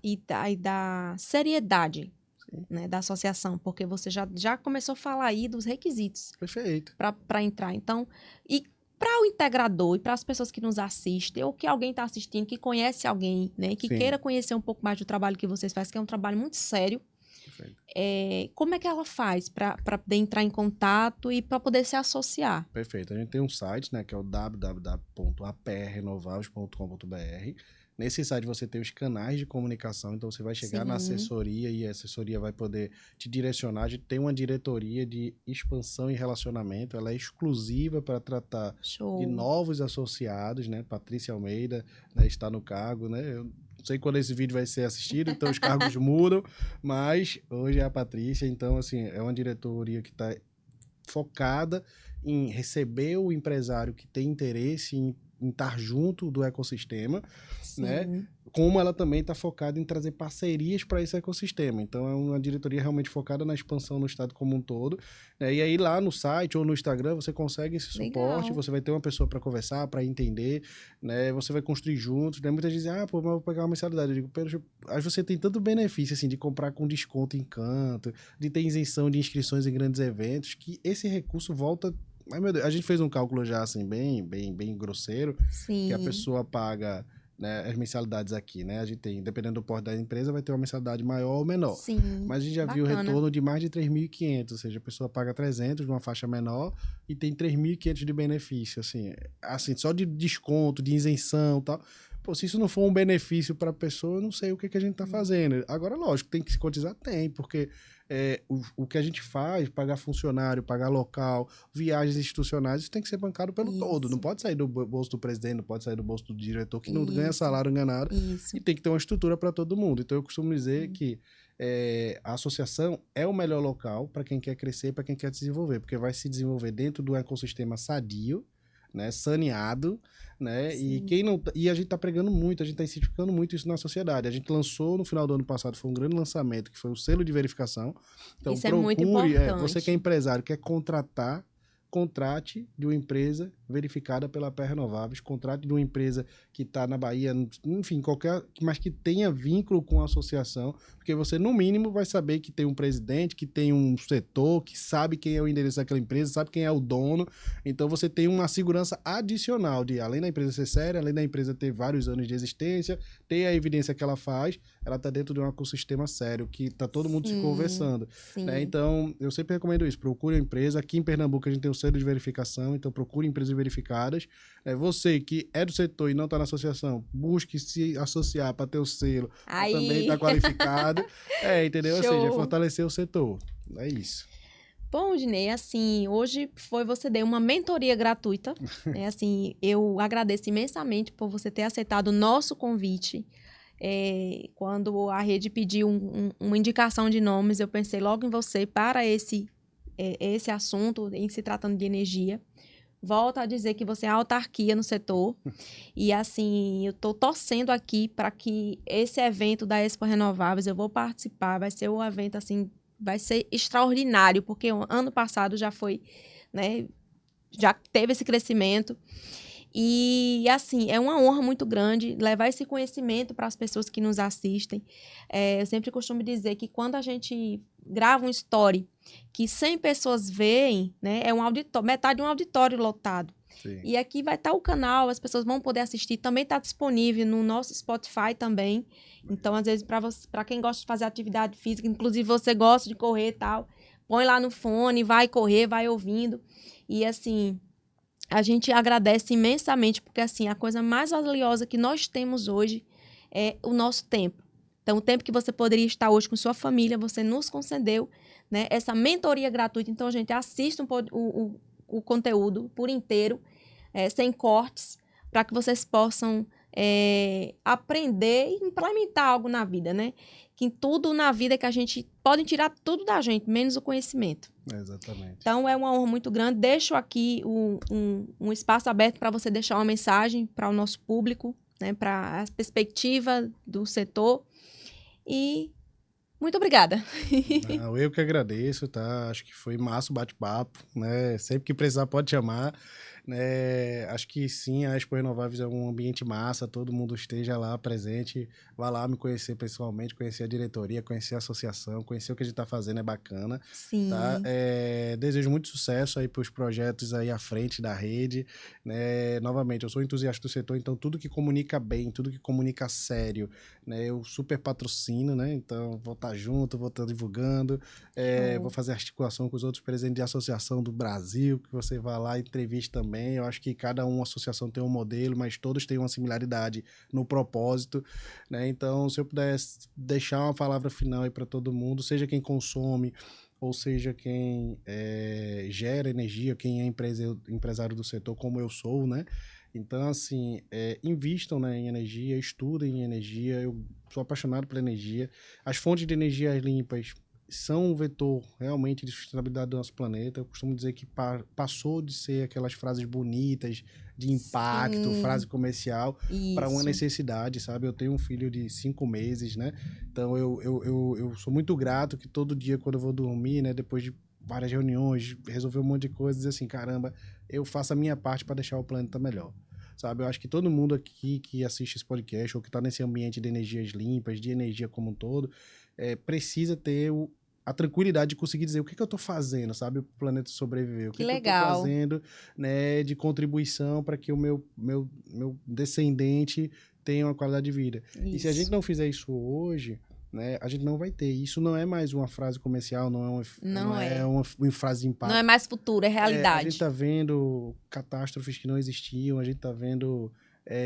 seriedade, né, da associação, porque você já começou a falar aí dos requisitos. Perfeito. Para entrar. Então, e para o integrador e para as pessoas que nos assistem, ou que alguém está assistindo, que conhece alguém, né, que Sim. queira conhecer um pouco mais do trabalho que vocês fazem, que é um trabalho muito sério, Perfeito. como é que ela faz para poder entrar em contato e para poder se associar? Perfeito. A gente tem um site, né, que é o www.aprrenováveis.com.br. Nesse site você tem os canais de comunicação, então você vai chegar na Sim. assessoria e a assessoria vai poder te direcionar. A gente tem uma diretoria de expansão e relacionamento, ela é exclusiva para tratar de Show. novos associados, né? Patrícia Almeida, né, está no cargo, né? Eu não sei quando esse vídeo vai ser assistido, então os cargos mudam, mas hoje é a Patrícia, então assim, é uma diretoria que está focada em receber o empresário que tem interesse em estar junto do ecossistema, Sim. né? Como ela também está focada em trazer parcerias para esse ecossistema. Então, é uma diretoria realmente focada na expansão no estado como um todo, né? E aí, lá no site ou no Instagram, você consegue esse suporte, Legal. você vai ter uma pessoa para conversar, para entender, né? Você vai construir juntos, né? Muita gente diz, pô, mas eu vou pegar uma mensalidade. Eu digo, aí você tem tanto benefício, assim, de comprar com desconto em canto, de ter isenção de inscrições em grandes eventos, que esse recurso volta. Ai, meu Deus, a gente fez um cálculo já, assim, bem grosseiro, que a Sim. pessoa paga, né, as mensalidades aqui, né? A gente tem, dependendo do porte da empresa, vai ter uma mensalidade maior ou menor. Sim. Mas a gente já viu o Bacana. retorno de mais de 3.500, ou seja, a pessoa paga 300 numa faixa menor e tem 3.500 de benefício, assim, só de desconto, de isenção e tal. Pô, se isso não for um benefício para a pessoa, eu não sei o que a gente está fazendo. Agora, lógico, tem que se cotizar? Tem, porque o que a gente faz, pagar funcionário, pagar local, viagens institucionais, isso tem que ser bancado pelo todo. Não Isso. pode sair do bolso do presidente, não pode sair do bolso do diretor, que não ganha Isso. salário enganado. Isso. E tem que ter uma estrutura para todo mundo. Então, eu costumo dizer que a associação é o melhor local para quem quer crescer, para quem quer desenvolver, porque vai se desenvolver dentro do ecossistema sadio, né, saneado, né? E Sim. quem não e a gente está pregando muito, a gente está incentivando muito isso na sociedade. A gente lançou no final do ano passado, foi um grande lançamento, que foi o selo de verificação. Então Isso é muito procure, importante. você que é empresário, quer contratar, contrate de uma empresa verificada pela PR Renováveis, contrate de uma empresa que está na Bahia, enfim, qualquer, mas que tenha vínculo com a associação, porque você, no mínimo, vai saber que tem um presidente, que tem um setor, que sabe quem é o endereço daquela empresa, sabe quem é o dono. Então, você tem uma segurança adicional de, além da empresa ser séria, além da empresa ter vários anos de existência, ter a evidência que ela faz, ela está dentro de um ecossistema sério, que está todo mundo se conversando. Sim. Né? Então, eu sempre recomendo isso, procure uma empresa. Aqui em Pernambuco a gente tem o selo de verificação, então procure empresas verificadas. Você que é do setor e não está na associação, busque se associar para ter o selo, para também estar qualificado. Entendeu? Ou seja, fortalecer o setor. É isso. Bom, Dinei, assim, hoje você deu uma mentoria gratuita, né? Assim, eu agradeço imensamente por você ter aceitado o nosso convite. Quando a rede pediu uma indicação de nomes, eu pensei logo em você para esse assunto, em se tratando de energia. Volto a dizer que você é autarquia no setor. E, assim, eu estou torcendo aqui para que esse evento da Expo Renováveis, eu vou participar, vai ser um evento, assim, vai ser extraordinário, porque o ano passado já foi, né, já teve esse crescimento. E, assim, é uma honra muito grande levar esse conhecimento para as pessoas que nos assistem. Eu sempre costumo dizer que quando a gente grava um story que 100 pessoas veem, né, é metade de um auditório lotado. Sim. E aqui vai estar o canal, as pessoas vão poder assistir. Também está disponível no nosso Spotify também. Então, às vezes, para quem gosta de fazer atividade física, inclusive você gosta de correr e tal, põe lá no fone, vai correr, vai ouvindo. E, assim, a gente agradece imensamente, porque, assim, a coisa mais valiosa que nós temos hoje é o nosso tempo. Então, o tempo que você poderia estar hoje com sua família, você nos concedeu, né, essa mentoria gratuita. Então, gente, assista o conteúdo por inteiro, sem cortes, para que vocês possam aprender e implementar algo na vida, né? Que em tudo na vida que a gente pode tirar tudo da gente, menos o conhecimento. Exatamente. Então, é uma honra muito grande. Deixo aqui um espaço aberto para você deixar uma mensagem para o nosso público, né? Para a perspectiva do setor. E Muito obrigada. Não, eu que agradeço, tá? Acho que foi massa o bate-papo, né? Sempre que precisar pode chamar, né? Acho que sim, a Expo Renováveis é um ambiente massa, todo mundo esteja lá presente, vá lá me conhecer pessoalmente, conhecer a diretoria, conhecer a associação, conhecer o que a gente está fazendo, é bacana, tá? Sim. Desejo muito sucesso aí para os projetos aí à frente da rede, né? Novamente, eu sou entusiasta do setor, então tudo que comunica bem, tudo que comunica sério, né? Eu super patrocino, né? Então vou estar junto, vou estar divulgando, vou Show. fazer articulação com os outros presidentes de associação do Brasil, que você vá lá e entreviste também. Eu acho que cada uma associação tem um modelo, mas todos têm uma similaridade no propósito, né? Então, se eu pudesse deixar uma palavra final aí para todo mundo, seja quem consome, ou seja, quem gera energia, quem é empresário do setor, como eu sou, né? Então, assim, invistam, né, em energia, estudem em energia. Eu sou apaixonado pela energia. As fontes de energia limpas são um vetor realmente de sustentabilidade do nosso planeta. Eu costumo dizer que passou de ser aquelas frases bonitas, de impacto, frase Sim, comercial, para uma isso. necessidade, sabe? Eu tenho um filho de 5 meses, né? Então, eu sou muito grato que todo dia, quando eu vou dormir, né, depois de várias reuniões, resolver um monte de coisas, dizer assim, caramba, eu faço a minha parte para deixar o planeta melhor. Sabe, eu acho que todo mundo aqui que assiste esse podcast ou que está nesse ambiente de energias limpas, de energia como um todo, precisa ter a tranquilidade de conseguir dizer o que eu estou fazendo, sabe, para o planeta sobreviver, o Que que eu estou legal. fazendo, né, de contribuição para que o meu descendente tenha uma qualidade de vida. E se a gente Isso. não fizer isso hoje, né, a gente não vai ter. Isso não é mais uma frase comercial, não Não é é. uma frase de Não é impacto. mais futuro, é A gente realidade. tá vendo catástrofes que não existiam, a gente tá vendo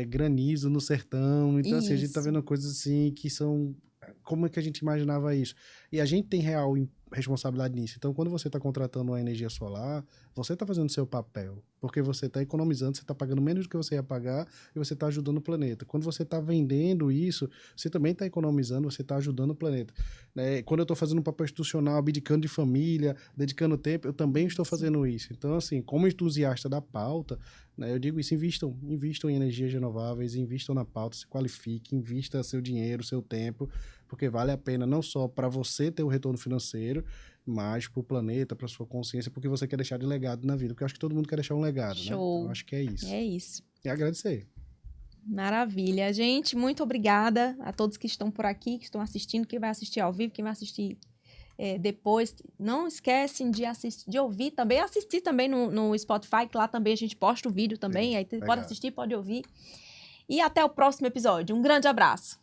granizo no sertão, então assim, a gente tá Isso. vendo coisas assim que são... Como é que a gente imaginava isso? E a gente tem real responsabilidade nisso. Então, quando você está contratando uma energia solar, você está fazendo o seu papel, porque você está economizando, você está pagando menos do que você ia pagar e você está ajudando o planeta. Quando você está vendendo isso, você também está economizando, você está ajudando o planeta. Né? Quando eu estou fazendo um papel institucional, abdicando de família, dedicando tempo, eu também estou Isso. fazendo isso. Então, assim, como entusiasta da pauta, né, eu digo isso, invistam em energias renováveis, invistam na pauta, se qualifiquem, invista seu dinheiro, seu tempo, porque vale a pena não só para você ter o retorno financeiro, mas para o planeta, para sua consciência, porque você quer deixar de legado na vida, porque eu acho que todo mundo quer deixar um legado, né? Então, eu Show. acho que é isso. É isso. E agradecer. Maravilha. Gente, muito obrigada a todos que estão por aqui, que estão assistindo, quem vai assistir ao vivo, quem vai assistir depois. Não esquecem de assistir, de ouvir também, assistir também no Spotify, que lá também a gente posta o vídeo também, Sim, aí pode legal. assistir, pode ouvir. E até o próximo episódio. Um grande abraço.